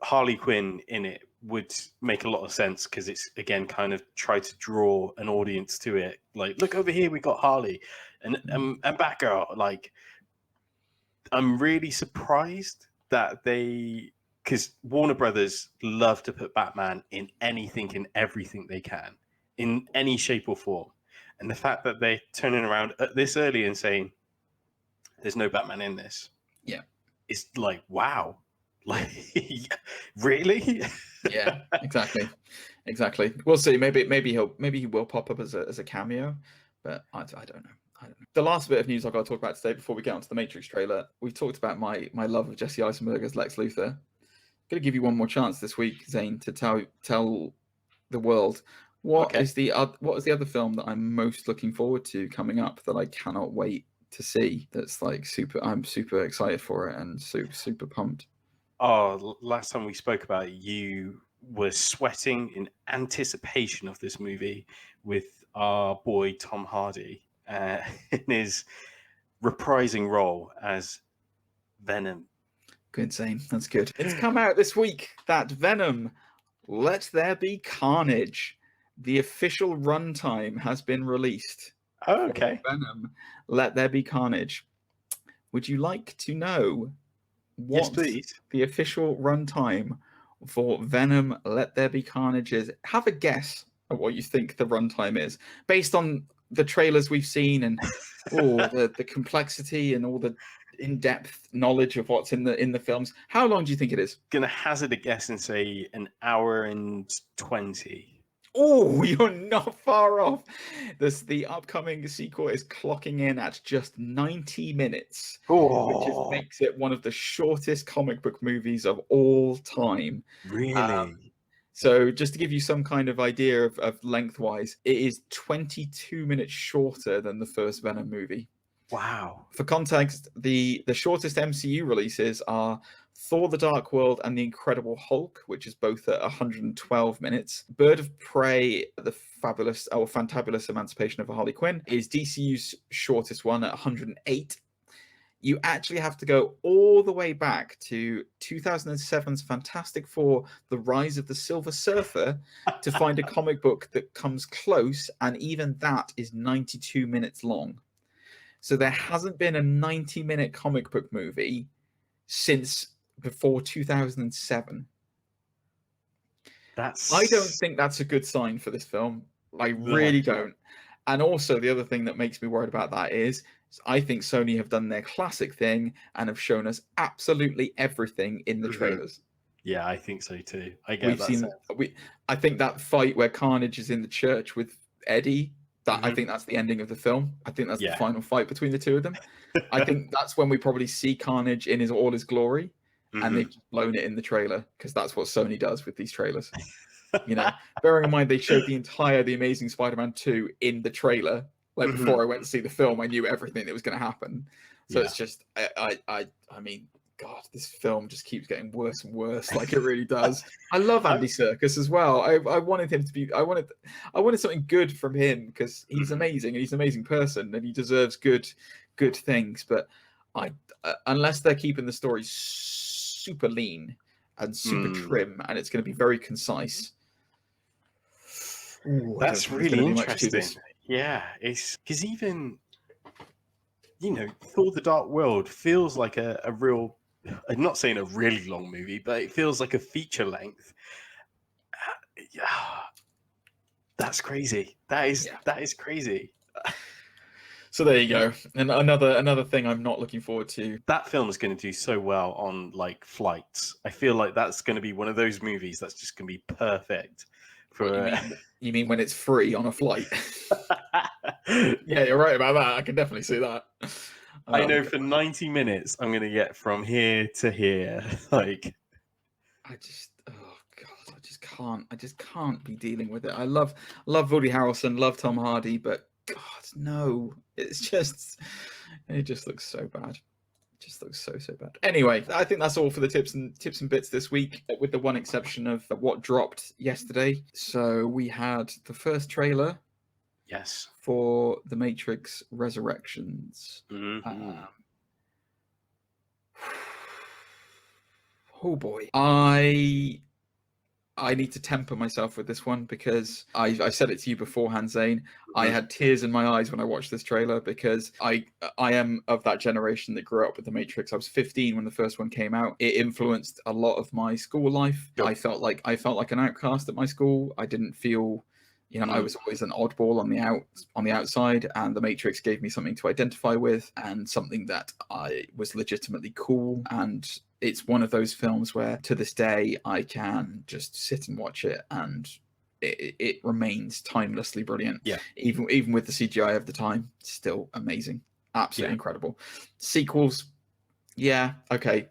Harley Quinn in it would make a lot of sense, because it's, again, kind of try to draw an audience to it. Like, look over here, we got Harley and Batgirl. Like, I'm really surprised that because Warner Brothers love to put Batman in anything and everything they can, in any shape or form. And the fact that they're turning around this early and saying there's no Batman in this, it's like, wow, like, really? Yeah, exactly. We'll see. Maybe he will pop up as a cameo, but I don't know. The last bit of news I've got to talk about today before we get onto the Matrix trailer. We've talked about my love of Jesse Eisenberg as Lex Luthor. I'm going to give you one more chance this week, Zane, to tell the world. What is the other film that I'm most looking forward to coming up that I cannot wait to see? That's like I'm super excited for it and super pumped. Oh, last time we spoke about it, you were sweating in anticipation of this movie with our boy Tom Hardy in his reprising role as Venom. Good, Zane. That's good. It's come out this week that Venom, Let There Be Carnage. The official runtime has been released. Oh, okay. Venom, Let There Be Carnage. Would you like to know what the official runtime for Venom, Let There Be Carnage is? Have a guess at what you think the runtime is, based on the trailers we've seen and the complexity and all the in-depth knowledge of what's in the films. How long do you think it is? Gonna hazard a guess and say an hour and 20. Oh, you're not far off. The upcoming sequel is clocking in at just 90 minutes, which makes it one of the shortest comic book movies of all time. Really? So just to give you some kind of idea of lengthwise, it is 22 minutes shorter than the first Venom movie. Wow. For context, the shortest MCU releases are Thor: The Dark World and The Incredible Hulk, which is both at 112 minutes. Bird of Prey, The Fantabulous Emancipation of Harley Quinn, is DCU's shortest one at 108. You actually have to go all the way back to 2007's Fantastic Four: The Rise of the Silver Surfer to find a comic book that comes close, and even that is 92 minutes long. So there hasn't been a 90-minute comic book movie since before 2007. I don't think that's a good sign for this film. I really don't. And also, the other thing that makes me worried about that is I think Sony have done their classic thing and have shown us absolutely everything in the trailers. Yeah, I think so too. I think that fight where Carnage is in the church with Eddie, I think that's the ending of the film. I think that's the final fight between the two of them. I think that's when we probably see Carnage in all his glory. and they've just blown it in the trailer because that's what Sony does with these trailers. Bearing in mind they showed the entire The Amazing Spider-Man 2 in the trailer. Like before I went to see the film, I knew everything that was going to happen. So it's just, I mean, God, this film just keeps getting worse and worse. Like it really does. I love Andy Serkis as well. I wanted him to be. I wanted something good from him because he's amazing and he's an amazing person and he deserves good things. But unless they're keeping the story super lean and super trim, and it's going to be very concise. Ooh, that's really interesting. Yeah, it's because even Thor: The Dark World feels like a real. I'm not saying a really long movie, but it feels like a feature length. Yeah, that's crazy. That is crazy. So there you go. And another thing I'm not looking forward to. That film is going to do so well on like flights. I feel like that's going to be one of those movies that's just going to be perfect. You mean when it's free on a flight? Yeah, you're right about that. I can definitely see that. I know for 90 minutes I'm going to get from here to here. Like, I just can't be dealing with it. I love Woody Harrelson, love Tom Hardy, but God, no, it just looks so bad. It just looks so bad. Anyway, I think that's all for the tips and bits this week, with the one exception of what dropped yesterday. So we had the first trailer. Yes. For The Matrix Resurrections. Oh boy. I need to temper myself with this one because I said it to you beforehand, Zane. I had tears in my eyes when I watched this trailer because I am of that generation that grew up with The Matrix. I was 15 when the first one came out. It influenced a lot of my school life. Yep. I felt like an outcast at my school. I didn't feel, I was always an oddball on the outside, and The Matrix gave me something to identify with and something that I was legitimately cool. And it's one of those films where to this day I can just sit and watch it and it remains timelessly brilliant. Yeah. Even with the CGI of the time, still amazing. Absolutely incredible. Sequels, yeah, okay.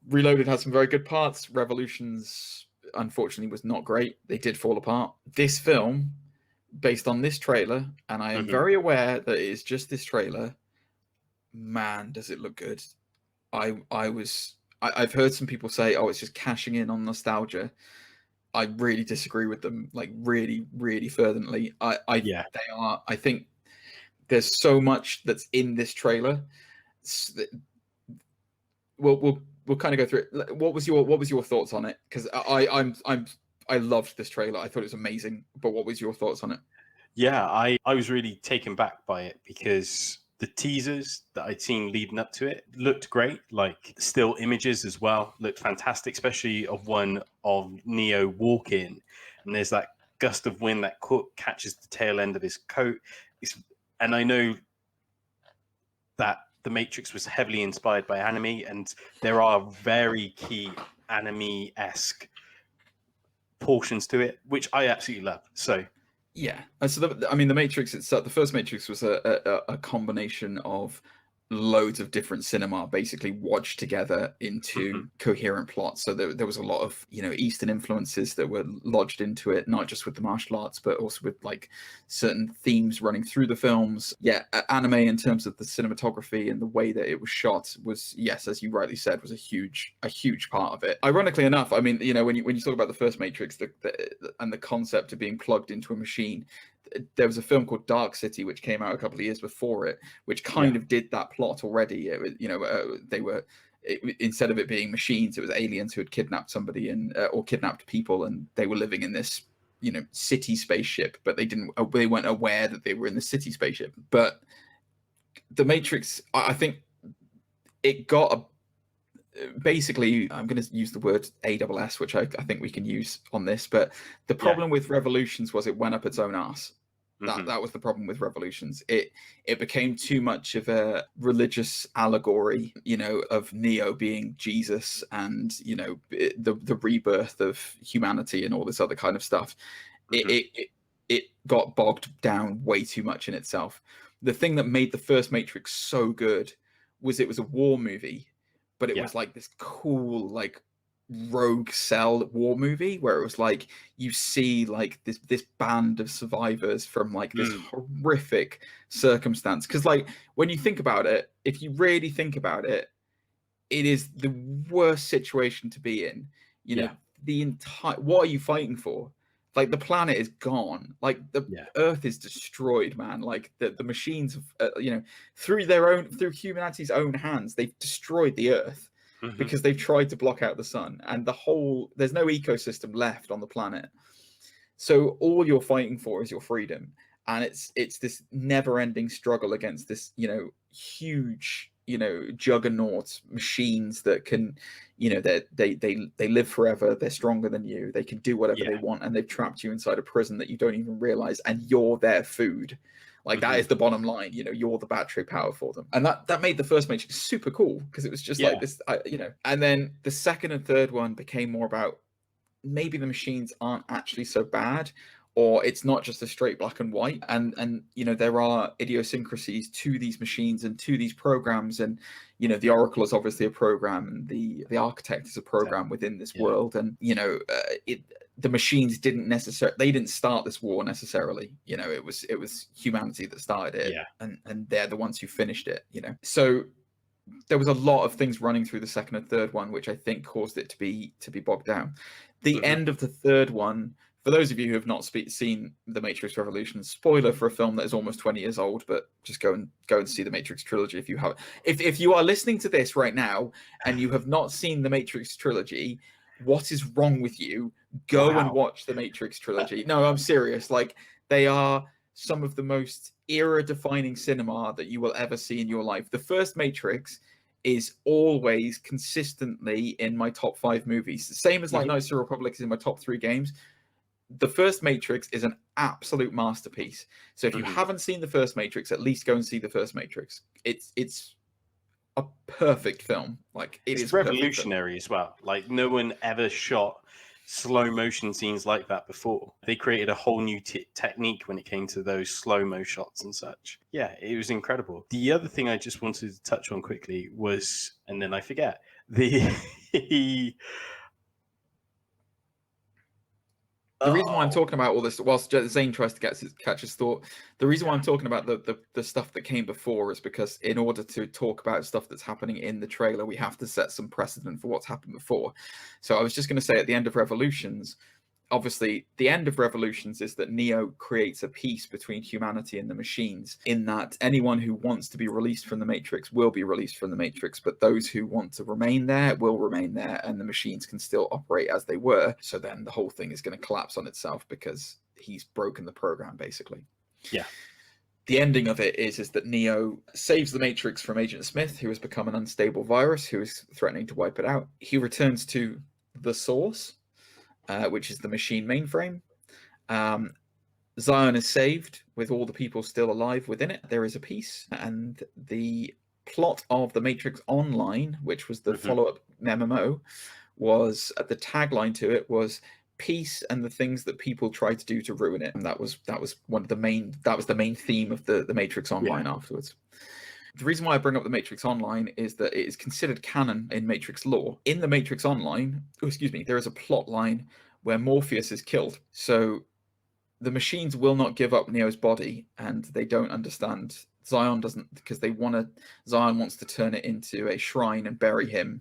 Reloaded has some very good parts. Revolutions, unfortunately, was not great. They did fall apart. This film, based on this trailer, and I am very aware that it is just this trailer, man, does it look good. I've heard some people say, oh, it's just cashing in on nostalgia. I really disagree with them, like really, really fervently. They are. I think there's so much that's in this trailer. We'll kind of go through it. What was your thoughts on it? Because I loved this trailer. I thought it was amazing. But what was your thoughts on it? Yeah, I was really taken back by it because the teasers that I'd seen leading up to it looked great. Like still images as well looked fantastic, especially of one of Neo walking, and there's that gust of wind that catches the tail end of his coat. And I know that The Matrix was heavily inspired by anime, and there are very key anime-esque portions to it, which I absolutely love. So. Yeah, so the Matrix itself, the first Matrix was a combination of loads of different cinema basically watched together into coherent plots. So there was a lot of Eastern influences that were lodged into it, not just with the martial arts, but also with like certain themes running through the films. Yeah, anime in terms of the cinematography and the way that it was shot was, yes, as you rightly said, was a huge part of it. Ironically enough, I mean, when you talk about the first Matrix and the concept of being plugged into a machine, there was a film called Dark City which came out a couple of years before it, which kind of did that plot already. It was, they were, instead of it being machines, it was aliens who had kidnapped somebody or kidnapped people, and they were living in this city spaceship, but they weren't aware that they were in the city spaceship. But the Matrix, I think it got basically, I'm going to use the word ASS, which I think we can use on this, but the problem with Revolutions was it went up its own arse. That was the problem with Revolutions. It became too much of a religious allegory, of Neo being Jesus and the rebirth of humanity and all this other kind of stuff. It got bogged down way too much in itself. The thing that made the first Matrix so good was it was a war movie, but it was like this cool, like rogue cell war movie where it was like you see like this band of survivors from like this horrific circumstance. Because like when you think about it, if you really think about it, it is the worst situation to be in. You know, the entire, what are you fighting for? Like the planet is gone, like the Earth is destroyed, man. Like the machines have, you know, through humanity's own hands, they've destroyed the Earth because they've tried to block out the sun, and there's no ecosystem left on the planet. So all you're fighting for is your freedom, and it's this never-ending struggle against this, you know, huge, you know, juggernaut machines that can, you know, they live forever, they're stronger than you, they can do whatever they want, and they've trapped you inside a prison that you don't even realize, and you're their food. Like that is the bottom line, you know, you're the battery power for them. And that made the first Matrix super cool, because it was just like this, you know. And then the second and third one became more about maybe the machines aren't actually so bad, or it's not just a straight black and white, and you know, there are idiosyncrasies to these machines and to these programs, and you know, the Oracle is obviously a program, and the Architect is a program within this world, and you know, the machines didn't start this war necessarily, you know, it was humanity that started it, and they're the ones who finished it, you know. So there was a lot of things running through the second and third one, which I think caused it to be bogged down. The end of the third one, for those of you who have not seen The Matrix Revolutions, spoiler for a film that is almost 20 years old, but just go and see the Matrix trilogy if you have. If you are listening to this right now and you have not seen the Matrix trilogy, what is wrong with you? Go and watch the Matrix trilogy. No, I'm serious. Like, they are some of the most era-defining cinema that you will ever see in your life. The first Matrix is always consistently in my top 5 movies. The same as like Knights of the Republic is in my top 3 games. The first Matrix is an absolute masterpiece. So if you haven't seen the first Matrix, at least go and see the first Matrix. It's a perfect film. Like it's revolutionary as well. Like no one ever shot slow motion scenes like that before. They created a whole new technique when it came to those slow-mo shots and such. Yeah, it was incredible. The other thing I just wanted to touch on quickly was, and then I forget, the reason why I'm talking about all this, whilst Zane tries to catch his thought, the reason why I'm talking about the stuff that came before is because in order to talk about stuff that's happening in the trailer, we have to set some precedent for what's happened before. So I was just going to say, at the end of Revolutions, obviously the end of Revolutions is that Neo creates a peace between humanity and the machines, in that anyone who wants to be released from the Matrix will be released from the Matrix, but those who want to remain there will remain there, and the machines can still operate as they were. So then the whole thing is going to collapse on itself because he's broken the program, basically. Yeah. The ending of it is that Neo saves the Matrix from Agent Smith, who has become an unstable virus who is threatening to wipe it out. He returns to the source, which is the machine mainframe. Zion is saved with all the people still alive within it. There is a peace, and the plot of The Matrix Online, which was the follow-up MMO, was the tagline to it was peace and the things that people try to do to ruin it. And that was the main theme of the Matrix Online afterwards. The reason why I bring up The Matrix Online is that it is considered canon in Matrix lore. In The Matrix Online, there is a plot line where Morpheus is killed. So the machines will not give up Neo's body, and they don't understand. Zion doesn't, because Zion wants to turn it into a shrine and bury him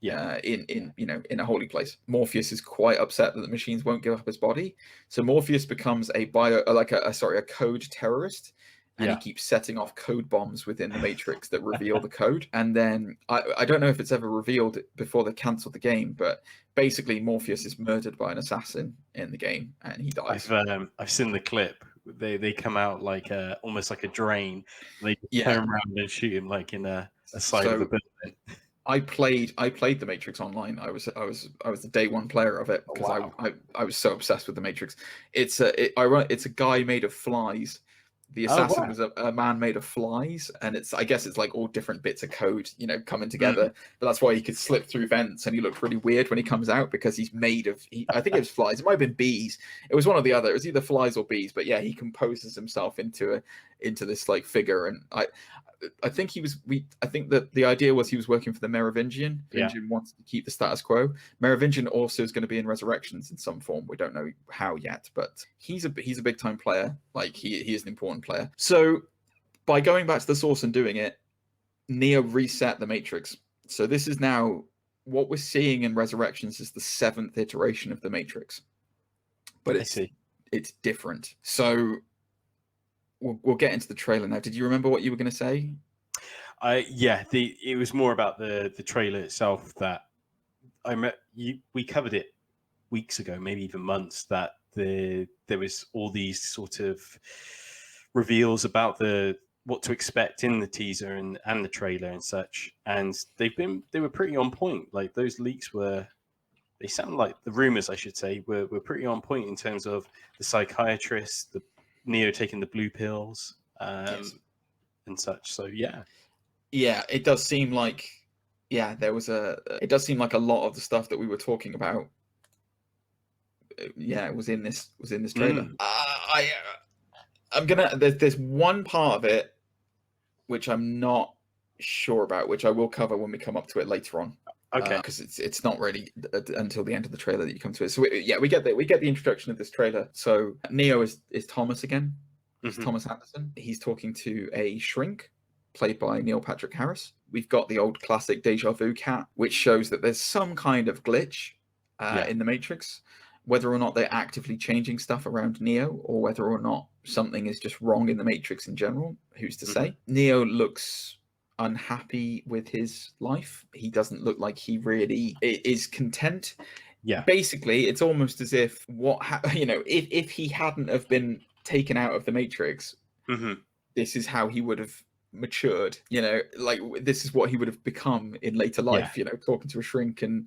in a holy place. Morpheus is quite upset that the machines won't give up his body. So Morpheus becomes a code terrorist. And he keeps setting off code bombs within the Matrix that reveal the code. And then I don't know if it's ever revealed before they cancelled the game, but basically Morpheus is murdered by an assassin in the game, and he dies. I've seen the clip. They come out like almost like a drain. They turn around and shoot him like in a side of a building. I played The Matrix Online. I was the day one player of it because I was so obsessed with the Matrix. It's a guy made of flies. The assassin was a man made of flies, and I guess it's like all different bits of code, coming together. But that's why he could slip through vents, and he looked really weird when he comes out because he's made of. I think it was flies. It might have been bees. It was one or the other. It was either flies or bees. But yeah, he composes himself into this like figure, and I think he was. I think that the idea was he was working for the Merovingian. Vingian wanted to keep the status quo. Merovingian also is going to be in Resurrections in some form. We don't know how yet, but he's a big time player. Like he is an important player. So by going back to the source and doing it, Neo reset the Matrix. So this is now what we're seeing in Resurrections is the 7th iteration of the Matrix, but it's different. So we'll get into the trailer now. Did you remember what you were going to say? It was more about the trailer itself that we covered it weeks ago, maybe even months, that there was all these sort of reveals about what to expect in the teaser and the trailer and such, and they were pretty on point. Like those leaks they sound like the rumors, I should say, were pretty on point in terms of the psychiatrist, the Neo taking the blue pills, and such. So yeah, it does seem like it does seem like a lot of the stuff that we were talking about was in this trailer. I'm gonna there's one part of it which I'm not sure about, which I will cover when we come up to it later on. Okay, because it's not really until the end of the trailer that you come to it. So we get the introduction of this trailer. So Neo is Thomas again. It's Thomas Anderson. He's talking to a shrink played by Neil Patrick Harris. We've got the old classic deja vu cat, which shows that there's some kind of glitch in the Matrix. Whether or not they're actively changing stuff around Neo, or whether or not something is just wrong in the Matrix in general, who's to say? Neo looks unhappy with his life. He doesn't look like he really is content. Yeah. Basically, it's almost as if if he hadn't have been taken out of the Matrix, this is how he would have matured. Like this is what he would have become in later life. Talking to a shrink, and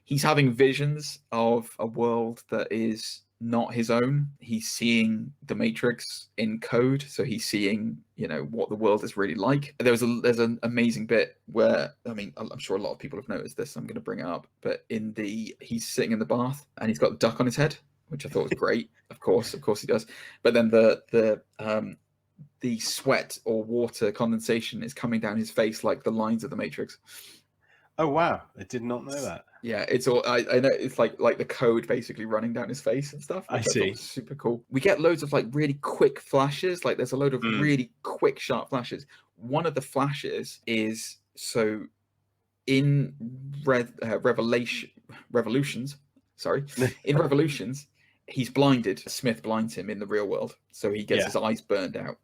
he's having visions of a world that is not his own. He's seeing the Matrix in code, so he's seeing what the world is really like. There's an amazing bit where, I mean, I'm sure a lot of people have noticed this, so I'm going to bring it up, but he's sitting in the bath and he's got a duck on his head, which I thought was great. Of course he does. But then the sweat or water condensation is coming down his face like the lines of the Matrix. Oh wow, I did not know that. Yeah, it's all I know. It's like the code basically running down his face and stuff. I see. Was super cool. We get loads of like really quick flashes. Like there's a load of really quick, sharp flashes. One of the flashes is so in Revolutions. Sorry, in Revolutions, he's blinded. Smith blinds him in the real world, so he gets his eyes burned out.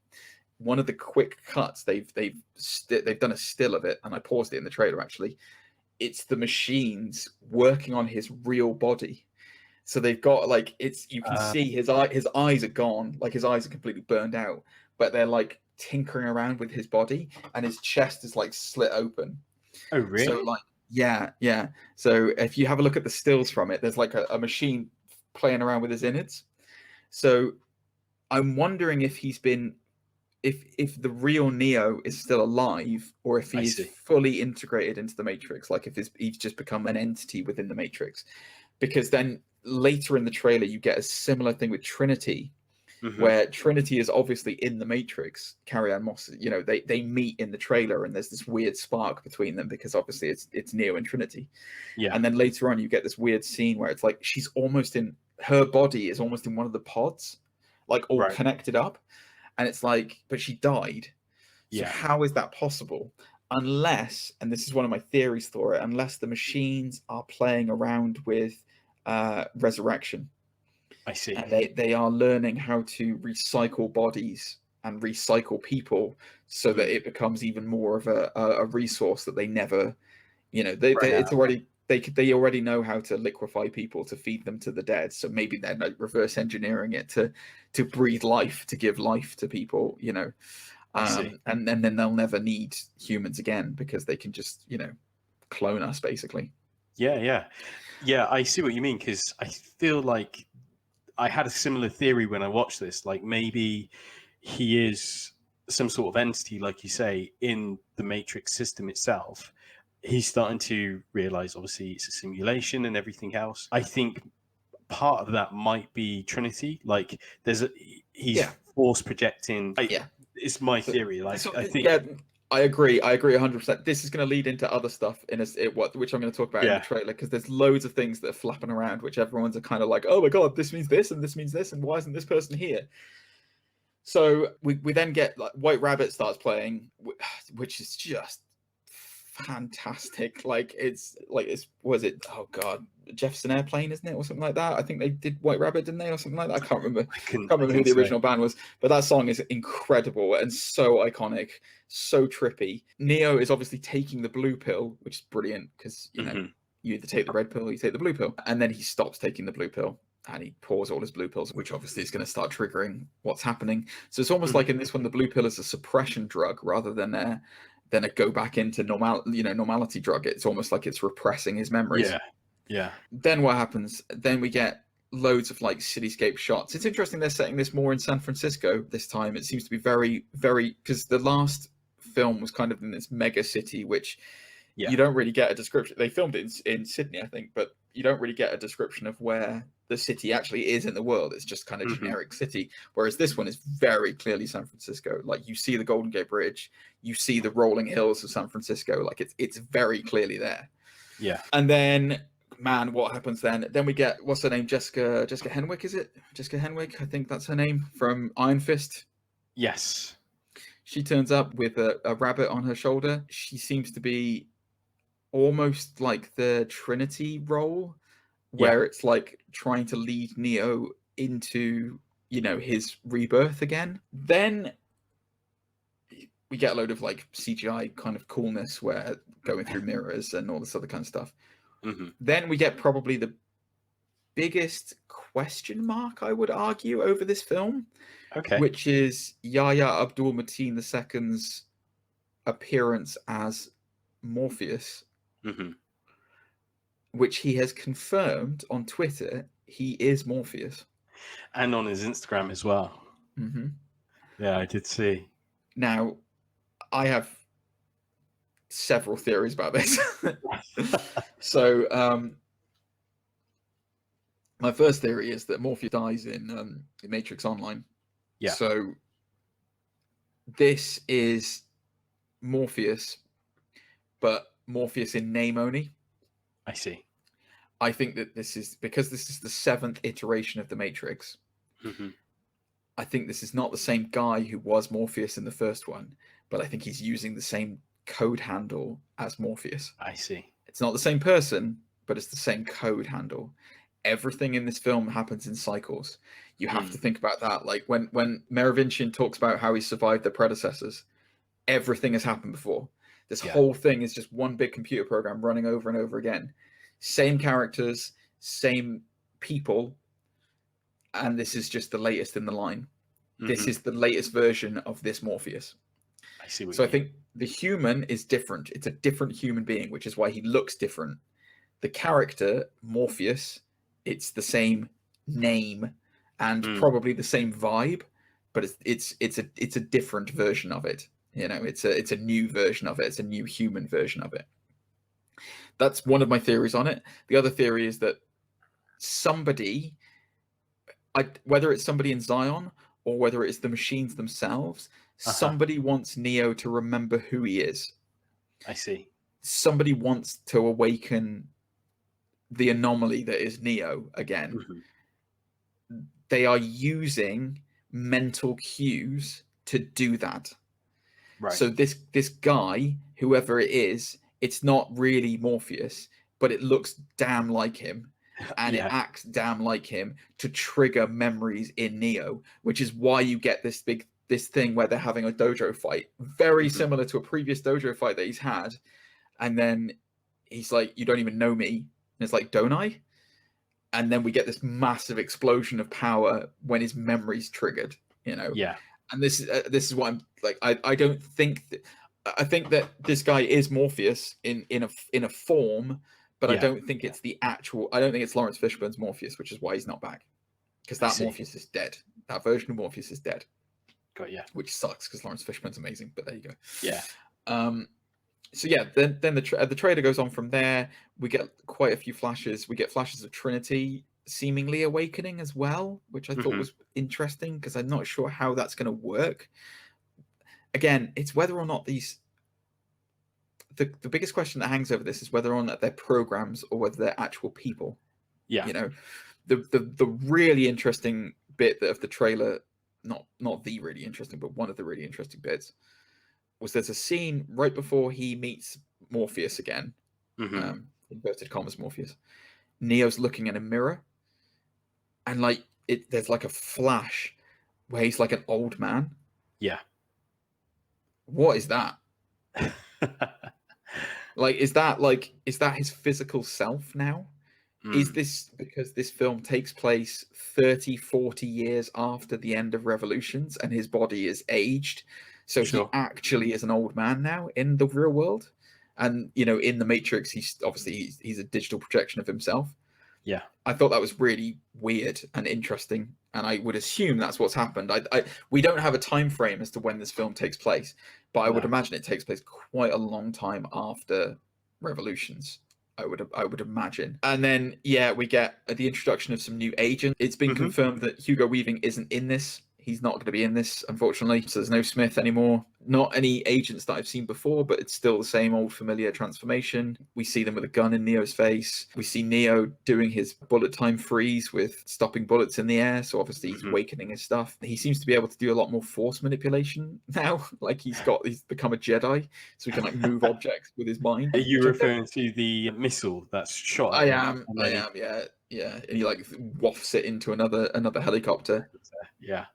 One of the quick cuts, they've done a still of it, and I paused it in the trailer actually. It's the machines working on his real body. So they've got you can see his eyes are gone, like his eyes are completely burned out, but they're like tinkering around with his body, and his chest is like slit open. Oh really? So yeah. So if you have a look at the stills from it, there's like a machine playing around with his innards. So I'm wondering if he's been if the real Neo is still alive, or if he's fully integrated into the Matrix, like if he's just become an entity within the Matrix. Because then later in the trailer, you get a similar thing with Trinity, where Trinity is obviously in the Matrix. Carrie-Anne Moss, they meet in the trailer, and there's this weird spark between them because obviously it's Neo and Trinity. Yeah. And then later on, you get this weird scene where it's like her body is almost in one of the pods, like all connected up. And it's like, but she died. So how is that possible? Unless, and this is one of my theories for it, unless the machines are playing around with resurrection. I see. And they are learning how to recycle bodies and recycle people so that it becomes even more of a resource that they never, they already know how to liquefy people to feed them to the dead. So maybe they're like reverse engineering it to breathe life, to give life to people, and then they'll never need humans again because they can just, clone us basically. Yeah. I see what you mean, because I feel like I had a similar theory when I watched this. Like maybe he is some sort of entity, like you say, in the Matrix system itself. He's starting to realize, obviously, it's a simulation and everything else. I think part of that might be Trinity. Like, he's force projecting. it's my theory. Like, So, I think, yeah, I agree 100%. This is going to lead into other stuff which I'm going to talk about in the trailer, because there's loads of things that are flapping around, which everyone's are kind of like, oh my god, this means this and this means this, and why isn't this person here? So we then get like White Rabbit starts playing, which is just fantastic. Was it, oh god, Jefferson Airplane, isn't it, or something like that? I think they did White Rabbit, didn't they, or something like that? I can't remember. I can't remember who the original band was, but that song is incredible and so iconic, so trippy. Neo is obviously taking the blue pill, which is brilliant, because you know, you either take the red pill or you take the blue pill, and then he stops taking the blue pill and he pours all his blue pills, which obviously is going to start triggering what's happening. So it's almost like in this one, the blue pill is a suppression drug rather than a go back into normality drug. It's almost like it's repressing his memories. Yeah. Then what happens? Then we get loads of like cityscape shots. It's interesting they're setting this more in San Francisco this time. It seems to be very, very, because the last film was kind of in this mega city, which you don't really get a description. They filmed it in Sydney, I think, but you don't really get a description of where the city actually is in the world. It's just kind of generic city. Whereas this one is very clearly San Francisco. Like, you see the Golden Gate Bridge, you see the rolling hills of San Francisco. Like, it's very clearly there. Yeah. And then, man, what happens then? Then we get, what's her name? Jessica Henwick, is it? Jessica Henwick, I think that's her name, from Iron Fist. Yes. She turns up with a rabbit on her shoulder. She seems to be almost like the Trinity role, where it's like trying to lead Neo into, his rebirth again. Then we get a load of like CGI kind of coolness, where going through mirrors and all this other kind of stuff. Then we get probably the biggest question mark, I would argue, over this film, which is Yahya Abdul-Mateen II's appearance as Morpheus, which he has confirmed on Twitter he is Morpheus, and on his Instagram as well. Yeah, I did see. Now, I have several theories about this. So my first theory is that Morpheus dies in Matrix Online. So this is Morpheus, but Morpheus in name only. I see. I think that this is because this is the 7th iteration of the Matrix. I think this is not the same guy who was Morpheus in the first one, but I think he's using the same code handle as Morpheus. I see. It's not the same person, but it's the same code handle. Everything in this film happens in cycles. You have to think about that. Like when Merovingian talks about how he survived the predecessors, everything has happened before. This whole thing is just one big computer program running over and over again. Same characters, same people, and this is just the latest in the line. This is the latest version of this Morpheus. I see what so I think the human is different. It's a different human being, which is why he looks different. The character, Morpheus, it's the same name and probably the same vibe, but it's a different version of it. It's a new version of it. It's a new human version of it. That's one of my theories on it. The other theory is that somebody, whether it's somebody in Zion or whether it's the machines themselves, somebody wants Neo to remember who he is. I see. Somebody wants to awaken the anomaly that is Neo again. They are using mental cues to do that. Right. So this guy, whoever it is, it's not really Morpheus, but it looks damn like him, and it acts damn like him to trigger memories in Neo, which is why you get this thing where they're having a dojo fight, very similar to a previous dojo fight that he's had, and then he's like, "You don't even know me," and it's like, "Don't I?" And then we get this massive explosion of power when his memory's triggered. Yeah. And this is what I'm like. I don't think that. I think that this guy is Morpheus in a form, but I don't think it's the actual. I don't think it's Lawrence Fishburne's Morpheus, which is why he's not back, because that Morpheus is dead. That version of Morpheus is dead. Got Which sucks because Lawrence Fishburne's amazing. But there you go. Yeah. So yeah, then the trailer goes on from there. We get quite a few flashes. We get flashes of Trinity seemingly awakening as well, which I thought was interesting because I'm not sure how that's going to work. again, it's whether or not these. The biggest question that hangs over this is whether or not they're programs or whether they're actual people. Yeah. You know, the really interesting bit of the trailer, not the really interesting, but one of the really interesting bits, was there's a scene right before he meets Morpheus again, inverted commas Morpheus. Neo's looking in a mirror, and like there's like a flash where he's like an old man. Yeah. What is that? Like, is that his physical self now? Is this because this film takes place 30, 40 years after the end of Revolutions and his body is aged? So he actually is an old man now in the real world? And, you know, in the Matrix, he's obviously he's a digital projection of himself. Yeah. I thought that was really weird and interesting, and I would assume that's what's happened. We don't have a time frame as to when this film takes place, but I would imagine it takes place quite a long time after Revolutions. I would imagine. And then we get the introduction of some new agents. It's been confirmed that Hugo Weaving isn't in this. He's not going to be in this, unfortunately. So there's no Smith anymore. Not any agents that I've seen before, but it's still the same old familiar transformation. We see them with a gun in Neo's face. We see Neo doing his bullet time freeze with stopping bullets in the air. So obviously he's awakening his stuff. He seems to be able to do a lot more force manipulation now. Like he's become a Jedi, so he can like move objects with his mind. Are you referring to the missile that's shot? I am. Yeah. And he like wafts it into another helicopter. Yeah.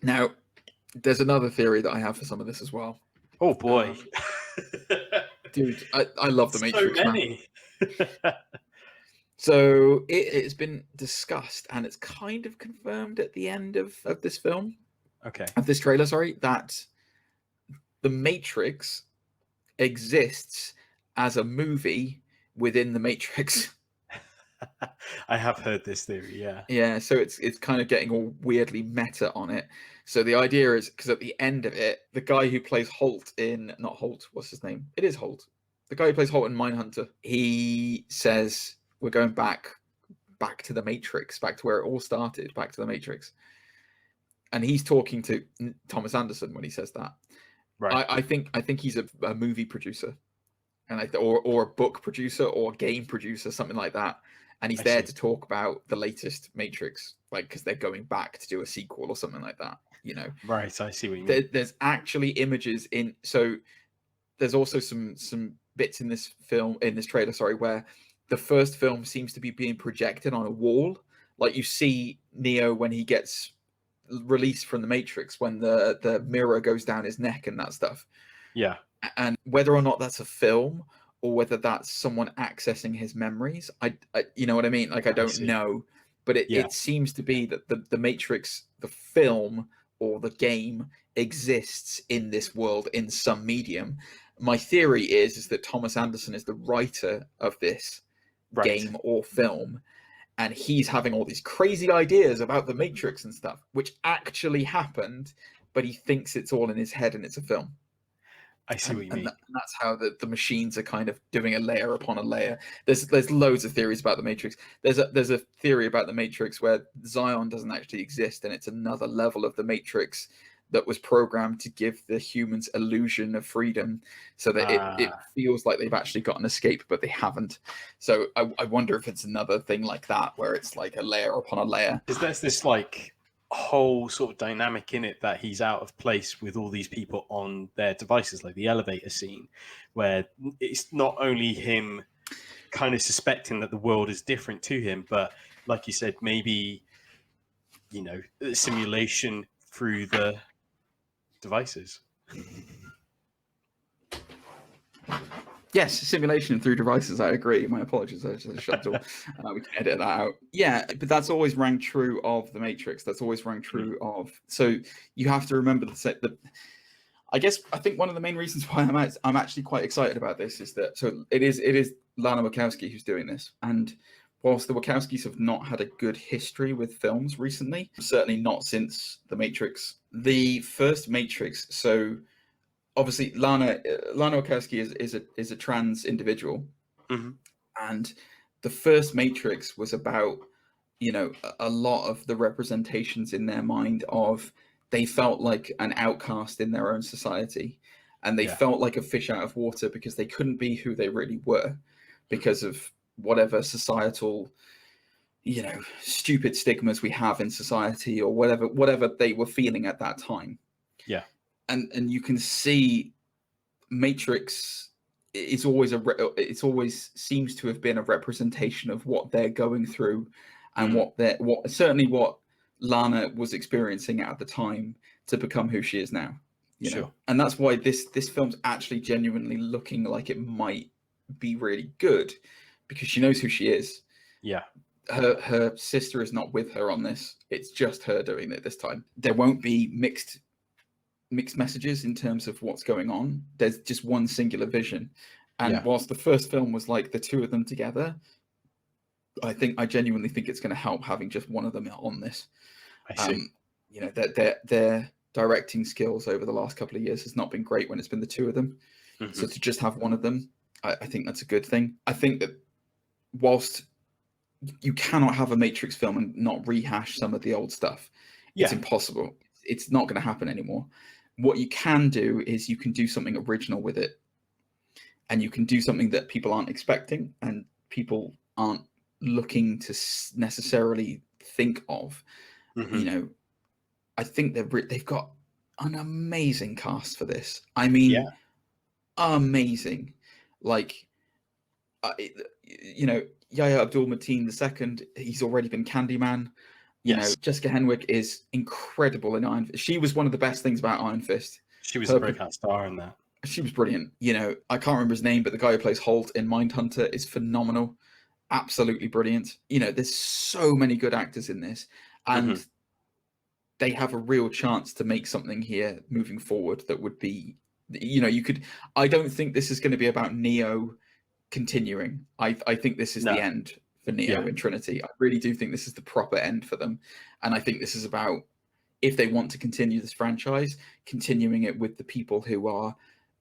Now, there's another theory that I have for some of this as well. Oh boy, dude, I love the Matrix. So many. So it's been discussed, and it's kind of confirmed at the end of this film. Okay. Of this trailer, sorry, that the Matrix exists as a movie within the Matrix. I have heard this theory, yeah. Yeah, so it's kind of getting all weirdly meta on it. So the idea is, because at the end of it, the guy who plays Holt in, not Holt, what's his name? It is Holt. The guy who plays Holt in Mindhunter, he says, we're going back to the Matrix, back to where it all started, back to the Matrix. And he's talking to Thomas Anderson when he says that. Right. I think he's a movie producer, and or a book producer or a game producer, something like that. And he's there to talk about the latest Matrix, like because they're going back to do a sequel or something like that, you know. Right, I see what you mean. There's actually images in. So there's also some bits in this trailer, sorry, where the first film seems to be being projected on a wall. Like you see Neo when he gets released from the Matrix, when the mirror goes down his neck and that stuff. Yeah. And whether or not that's a film or whether that's someone accessing his memories, I you know what I mean? Like I don't know, but it seems to be that the Matrix, the film or the game, exists in this world in some medium. My theory is that Thomas Anderson is the writer of this game or film, and he's having all these crazy ideas about the Matrix and stuff, which actually happened, but he thinks it's all in his head and it's a film. I see what you mean. And that's how the machines are kind of doing a layer upon a layer. There's loads of theories about the Matrix. There's a theory about the Matrix where Zion doesn't actually exist, and it's another level of the Matrix that was programmed to give the humans illusion of freedom, so that it feels like they've actually got an escape, but they haven't. So I wonder if it's another thing like that, where it's like a layer upon a layer. Because there's this like whole sort of dynamic in it that he's out of place with all these people on their devices, like the elevator scene, where it's not only him kind of suspecting that the world is different to him, but like you said, maybe, you know, simulation through the devices. Yes, simulation through devices. I agree. My apologies. I just shut the door. We can edit that out. Yeah, but that's always rang true of the Matrix. That's always rang true of. So you have to remember that. I think one of the main reasons why I'm actually quite excited about this is that it is Lana Wachowski who's doing this, and whilst the Wachowskis have not had a good history with films recently, certainly not since The Matrix, the first Matrix. So obviously, Lana Wachowski is a trans individual, and the first Matrix was about, you know, a lot of the representations in their mind of they felt like an outcast in their own society, and they felt like a fish out of water because they couldn't be who they really were because of whatever societal, stupid stigmas we have in society, or whatever they were feeling at that time. Yeah. And you can see Matrix is always it's always seems to have been a representation of what they're going through, and what Lana was experiencing at the time to become who she is now. You know? And that's why this film's actually genuinely looking like it might be really good, because she knows who she is. Yeah. Her sister is not with her on this. It's just her doing it this time. There won't be mixed messages in terms of what's going on. There's just one singular vision. And whilst the first film was like the two of them together, I genuinely think it's going to help having just one of them on this. I see. Their directing skills over the last couple of years has not been great when it's been the two of them. So to just have one of them, I think that's a good thing. I think that whilst you cannot have a Matrix film and not rehash some of the old stuff, it's impossible. It's not going to happen anymore. What you can do is you can do something original with it, and you can do something that people aren't expecting and people aren't looking to necessarily think of. I think they've got an amazing cast for this. I mean, amazing. Like, Yahya Abdul-Mateen II, he's already been Candyman. Jessica Henwick is incredible in Iron Fist. She was one of the best things about Iron Fist. She was a breakout star in that. She was brilliant. I can't remember his name, but the guy who plays Holt in Mindhunter is phenomenal. Absolutely brilliant. There's so many good actors in this, and they have a real chance to make something here moving forward that would be, I don't think this is going to be about Neo continuing. I think this is the end for Neo in Trinity. I really do think this is the proper end for them. And I think this is about, if they want to continue this franchise, continuing it with the people who are,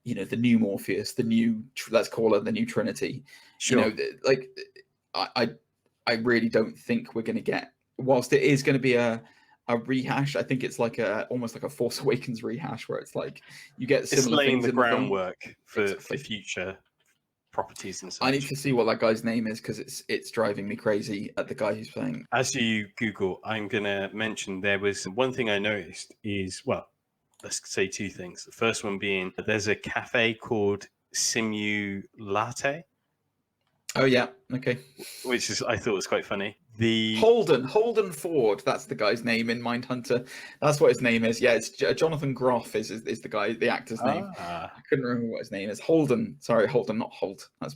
the new Morpheus, the new, let's call it the new Trinity. I really don't think we're going to get, whilst it is going to be a rehash, I think it's like almost like a Force Awakens rehash, where it's like you get similar things the groundwork for future properties and such. I need to see what that guy's name is, because it's driving me crazy at the guy who's playing. As you Google, I'm going to mention there was one thing I noticed is, well, let's say two things. The first one being there's a cafe called Simu Latte. Oh yeah, okay. Which I thought was quite funny. The Holden Ford, that's the guy's name in Mindhunter. That's what his name is. Yeah, it's Jonathan Groff is the guy, the actor's name. I couldn't remember what his name is. Holden, not Holt. That's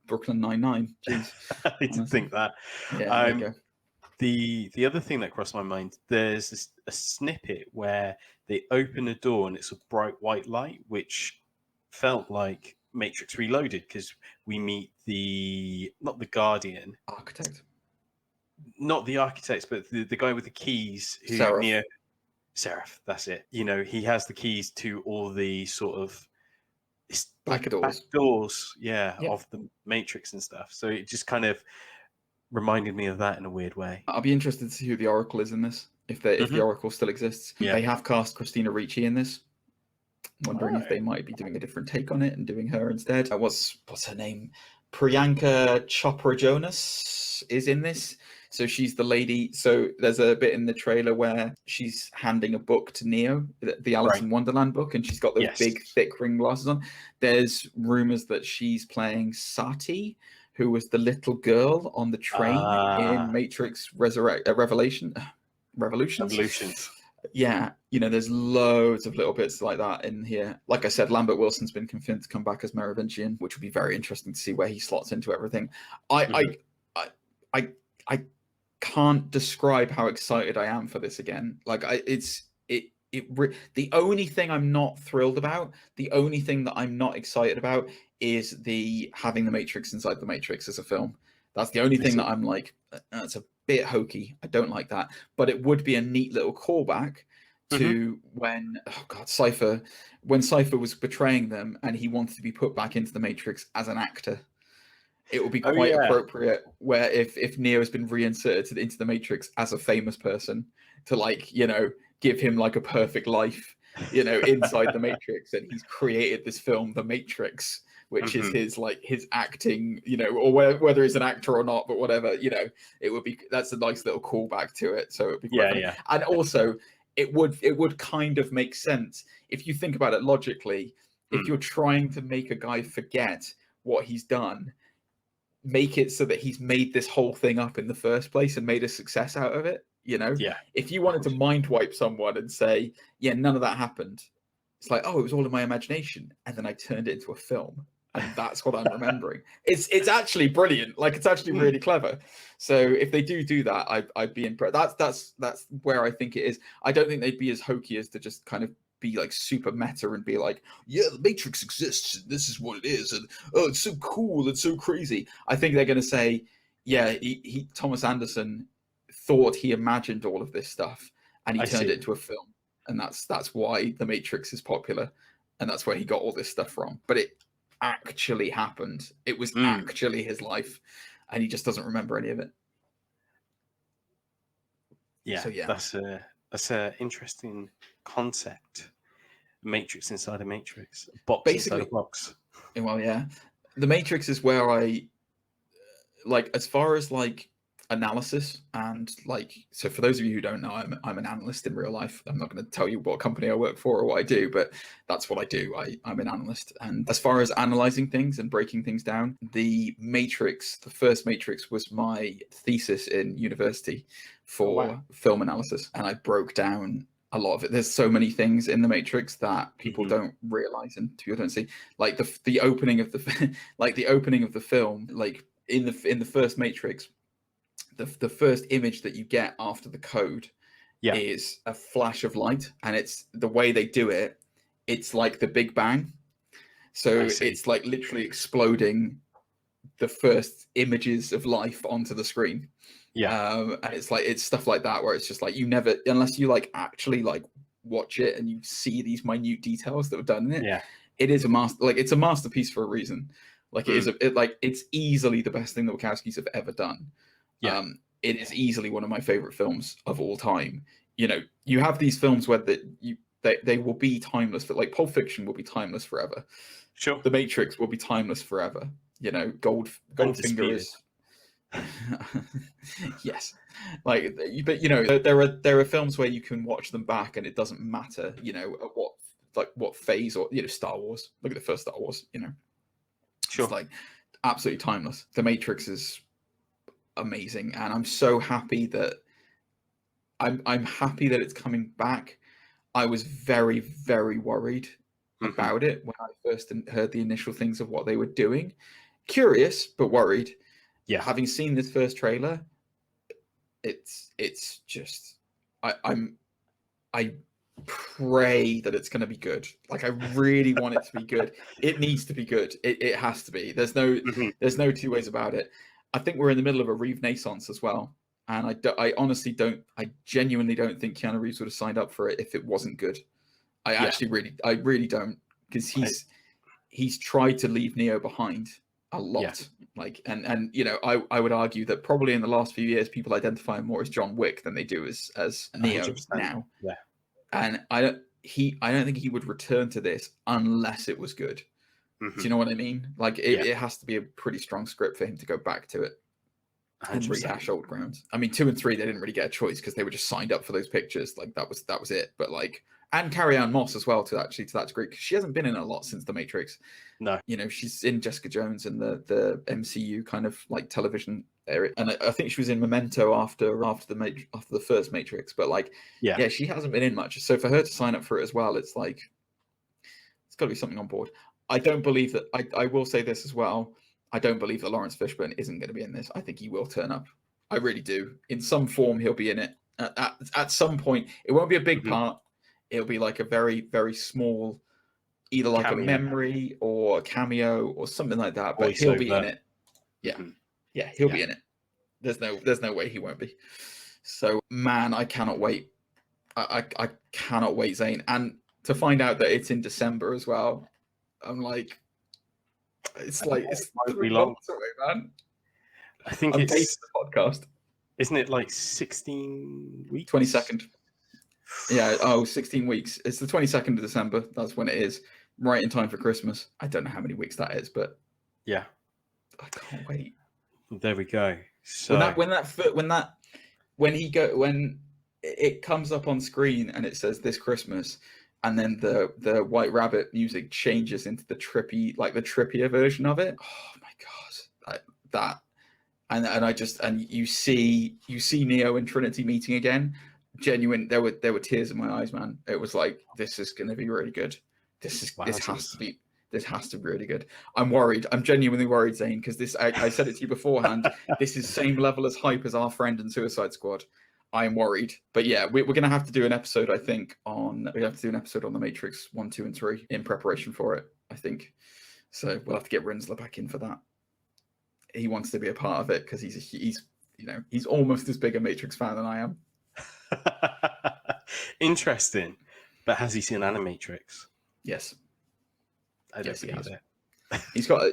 Brooklyn Nine-Nine. Jeez. I didn't think that. Yeah, there you go. The other thing that crossed my mind, there's a snippet where they open a door and it's a bright white light, which felt like Matrix Reloaded, because we meet not the Guardian. Architect. Not the architects, but the guy with the keys. Seraph, that's it. He has the keys to all the sort of back doors, of the Matrix and stuff. So it just kind of reminded me of that in a weird way. I'll be interested to see who the Oracle is in this, if the Oracle still exists. They have cast Christina Ricci in this. I'm wondering if they might be doing a different take on it and doing her instead. What's her name? Priyanka Chopra Jonas is in this. So she's the lady. So there's a bit in the trailer where she's handing a book to Neo, the Alice in Wonderland book, and she's got those big, thick ring glasses on. There's rumors that she's playing Sati, who was the little girl on the train in Matrix Revolutions. Yeah, there's loads of little bits like that in here. Like I said, Lambert Wilson's been confirmed to come back as Merovingian, which would be very interesting to see where he slots into everything. I can't describe how excited I am for this again. Like the only thing I'm not thrilled about, the only thing that I'm not excited about, is having the Matrix inside the Matrix as a film. That's the only thing that I'm like, that's a bit hokey. I don't like that. But it would be a neat little callback to when Cypher was betraying them and he wanted to be put back into the Matrix as an actor. It would be quite appropriate where if Neo has been reinserted into the Matrix as a famous person, to give him like a perfect life, inside the Matrix, and he's created this film, The Matrix, which is his acting, or whether he's an actor or not, but whatever, that's a nice little callback to it. So it'd be quite funny. And also it would kind of make sense if you think about it logically. If you're trying to make a guy forget what he's done, make it so that he's made this whole thing up in the first place and made a success out of it. If you wanted to mind wipe someone and say, none of that happened, it's like, oh, it was all in my imagination, and then I turned it into a film, and that's what I'm remembering. It's actually brilliant. Like, it's actually really clever. So if they do that, I'd be impressed. That's where I think it is. I don't think they'd be as hokey as to just kind of be like super meta and be like, the Matrix exists and this is what it is, and oh, it's so cool, it's so crazy. I think they're going to say, Thomas Anderson thought he imagined all of this stuff and he turned it into a film, and that's why The Matrix is popular, and that's where he got all this stuff from. But it actually happened. It was actually his life, and he just doesn't remember any of it. That's a interesting concept. Matrix inside a matrix, box basically inside a box. Well, the Matrix is where I like, as far as like analysis, and like, so for those of you who don't know, I'm an analyst in real life. I'm not going to tell you what company I work for or what I do, but that's what I do. I'm an analyst, and as far as analyzing things and breaking things down, the first Matrix was my thesis in university for film analysis, and I broke down a lot of it. There's so many things in the Matrix that people don't realize and people don't see, like the opening of the film, like in the first Matrix, the first image that you get after the code is a flash of light, and it's the way they do it, it's like the Big Bang. So it's like literally exploding the first images of life onto the screen. And it's stuff like that where it's just like, you never, unless you like actually like watch it and you see these minute details that were done in it, it is it's a masterpiece for a reason. Like, it's easily the best thing the Wachowskis have ever done. It is easily one of my favorite films of all time. You have these films where they will be timeless, but like Pulp Fiction will be timeless forever. Sure. The Matrix will be timeless forever. Goldfinger is yes, like, but there are films where you can watch them back and it doesn't matter at what phase, or Star Wars, look at the first Star Wars, sure, it's like absolutely timeless. The Matrix is amazing, and I'm so happy that I'm happy that it's coming back. I was very, very worried about it when I first heard the initial things of what they were doing. Curious but worried. Having seen this first trailer, it's just I pray that it's going to be good. Like, I really want it to be good. It needs to be good. It has to be. There's no two ways about it. I think we're in the middle of a renaissance as well, and I honestly don't. I genuinely don't think Keanu Reeves would have signed up for it if it wasn't good. I really don't, because he's tried to leave Neo behind a lot. Like, and I would argue that probably in the last few years people identify him more as John Wick than they do as Neo 100%. Now. And I don't think he would return to this unless it was good. Do you know what I mean? Like, it has to be a pretty strong script for him to go back to it and 100%. Rehash old grounds. I mean, 2 and 3 they didn't really get a choice because they were just signed up for those pictures. Like, that was it. But like, and Carrie-Anne Moss as well to that degree, because she hasn't been in a lot since The Matrix. No, she's in Jessica Jones and the MCU kind of like television area, and I think she was in Memento after the first Matrix. But like, she hasn't been in much. So for her to sign up for it as well, it's like, it's got to be something on board. I don't believe that. I will say this as well. I don't believe that Lawrence Fishburne isn't going to be in this. I think he will turn up. I really do. In some form, he'll be in it at some point. It won't be a big part. It'll be like a very, very small, either like cameo. A memory or a cameo or something like that. But he'll be in it. Yeah, he'll be in it. There's no way he won't be. So, man, I cannot wait. I cannot wait, Zane. And to find out that it's in December as well, I'm like, it's 3 months away, man. I think it's the podcast. Isn't it like 16 weeks? 22nd. Yeah, 16 weeks. It's the 22nd of December. That's when it is. Right in time for Christmas. I don't know how many weeks that is, but yeah, I can't wait. There we go. So when it comes up on screen and it says this Christmas, and then the White Rabbit music changes into the trippier version of it. Oh my god, that and you see Neo and Trinity meeting again. Genuine, there were tears in my eyes, man. It was like, this is going to be really good. This has to be really good. I'm worried. I'm genuinely worried, Zane, because I said it to you beforehand. This is same level as hype as Our Friend and Suicide Squad. I'm worried, but yeah, we're going to have to do an episode. I think on The Matrix 1, 2, and 3 in preparation for it. I think so. We'll have to get Rinsler back in for that. He wants to be a part of it because he's almost as big a Matrix fan than I am. Interesting, but has he seen Animatrix? Yes. I don't believe it. He's got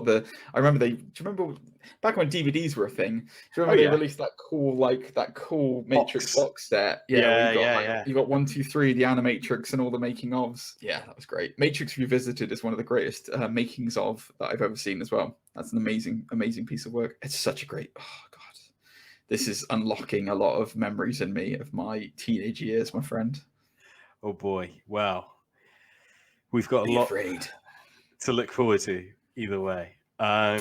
the. I remember do you remember back when DVDs were a thing? Do you remember they released that cool Matrix box set? Yeah. You got 1, 2, 3, the Animatrix, and all the making ofs. Yeah, that was great. Matrix Revisited is one of the greatest makings of that I've ever seen as well. That's an amazing piece of work. It's such a great. Oh god, this is unlocking a lot of memories in me of my teenage years, my friend. Oh boy, wow. We've got a lot to look forward to either way. I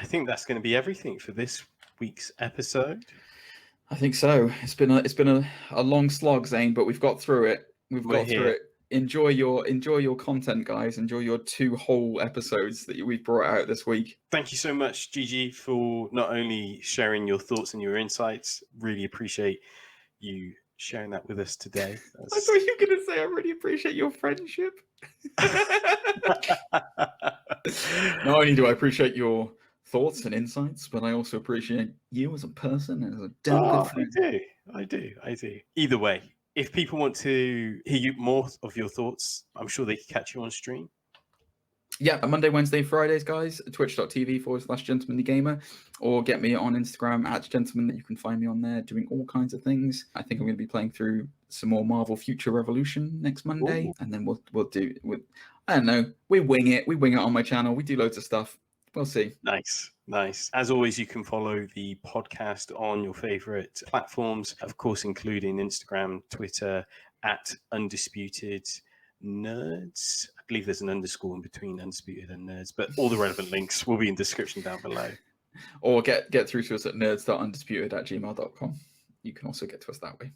think that's going to be everything for this week's episode. I think so. It's been a long slog, Zane, but we've got through it. Through it. Enjoy your content, guys. Enjoy your 2 whole episodes that we've brought out this week. Thank you so much, Gigi, for not only sharing your thoughts and your insights. Really appreciate you sharing that with us today. I thought you were going to say I really appreciate your friendship. Not only do I appreciate your thoughts and insights, but I also appreciate you as a person and as a damn good friend. I do. Either way, if people want to hear more of your thoughts, I'm sure they can catch you on stream. Yeah, Monday, Wednesday, Fridays, guys. Twitch.tv/gentlemanlygamer, or get me on Instagram @gentleman. You can find me on there doing all kinds of things. I think I'm going to be playing through some more Marvel Future Revolution next Monday. Ooh. And then we'll do. I don't know. We wing it on my channel. We do loads of stuff. We'll see. Nice. As always, you can follow the podcast on your favorite platforms, of course, including Instagram, Twitter @Undisputed Nerds. I believe there's an underscore in between Undisputed and Nerds, but all the relevant links will be in the description down below. Or get through to us at nerds.undisputed@gmail.com. You can also get to us that way.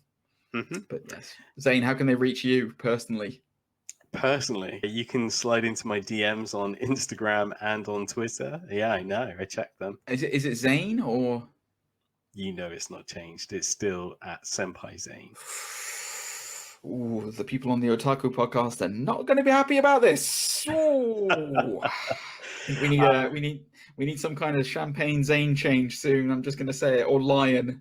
Mm-hmm. But yes, Zane, how can they reach you personally? Personally, you can slide into my DMs on Instagram and on Twitter. Yeah, I know. I checked them. Is it Zane or? You know it's not changed. It's still @Senpai Zane. Ooh, the people on the Otaku podcast are not going to be happy about this. We need some kind of champagne Zane change soon. I'm just going to say it, or Lion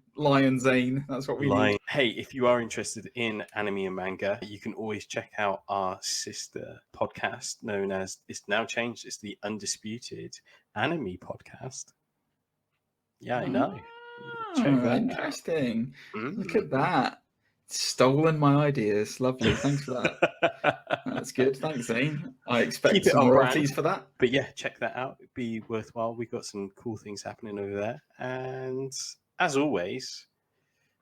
Zane. That's what we need. Hey, if you are interested in anime and manga, you can always check out our sister podcast known as, it's now changed, it's the Undisputed Anime Podcast. Yeah, I know. Check that. Interesting. Look at that. Stolen my ideas. Lovely. Thanks for that. That's good. Thanks, Zane. I expect some royalties for that. But yeah, check that out. It'd be worthwhile. We've got some cool things happening over there. And as always,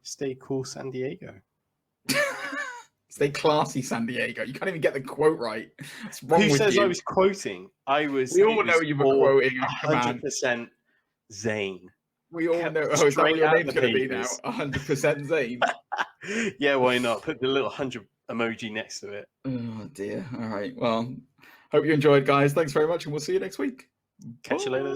stay cool, San Diego. Stay classy, San Diego. You can't even get the quote right. What's wrong with you? Who says I was quoting? We all know you were quoting. 100% Zane. We all know. Oh, is that what your name's going to be now? 100% Zane. Yeah, why not? Put the little 100 emoji next to it. Oh dear. All right. Well, hope you enjoyed, guys. Thanks very much, and we'll see you next week. Catch you later.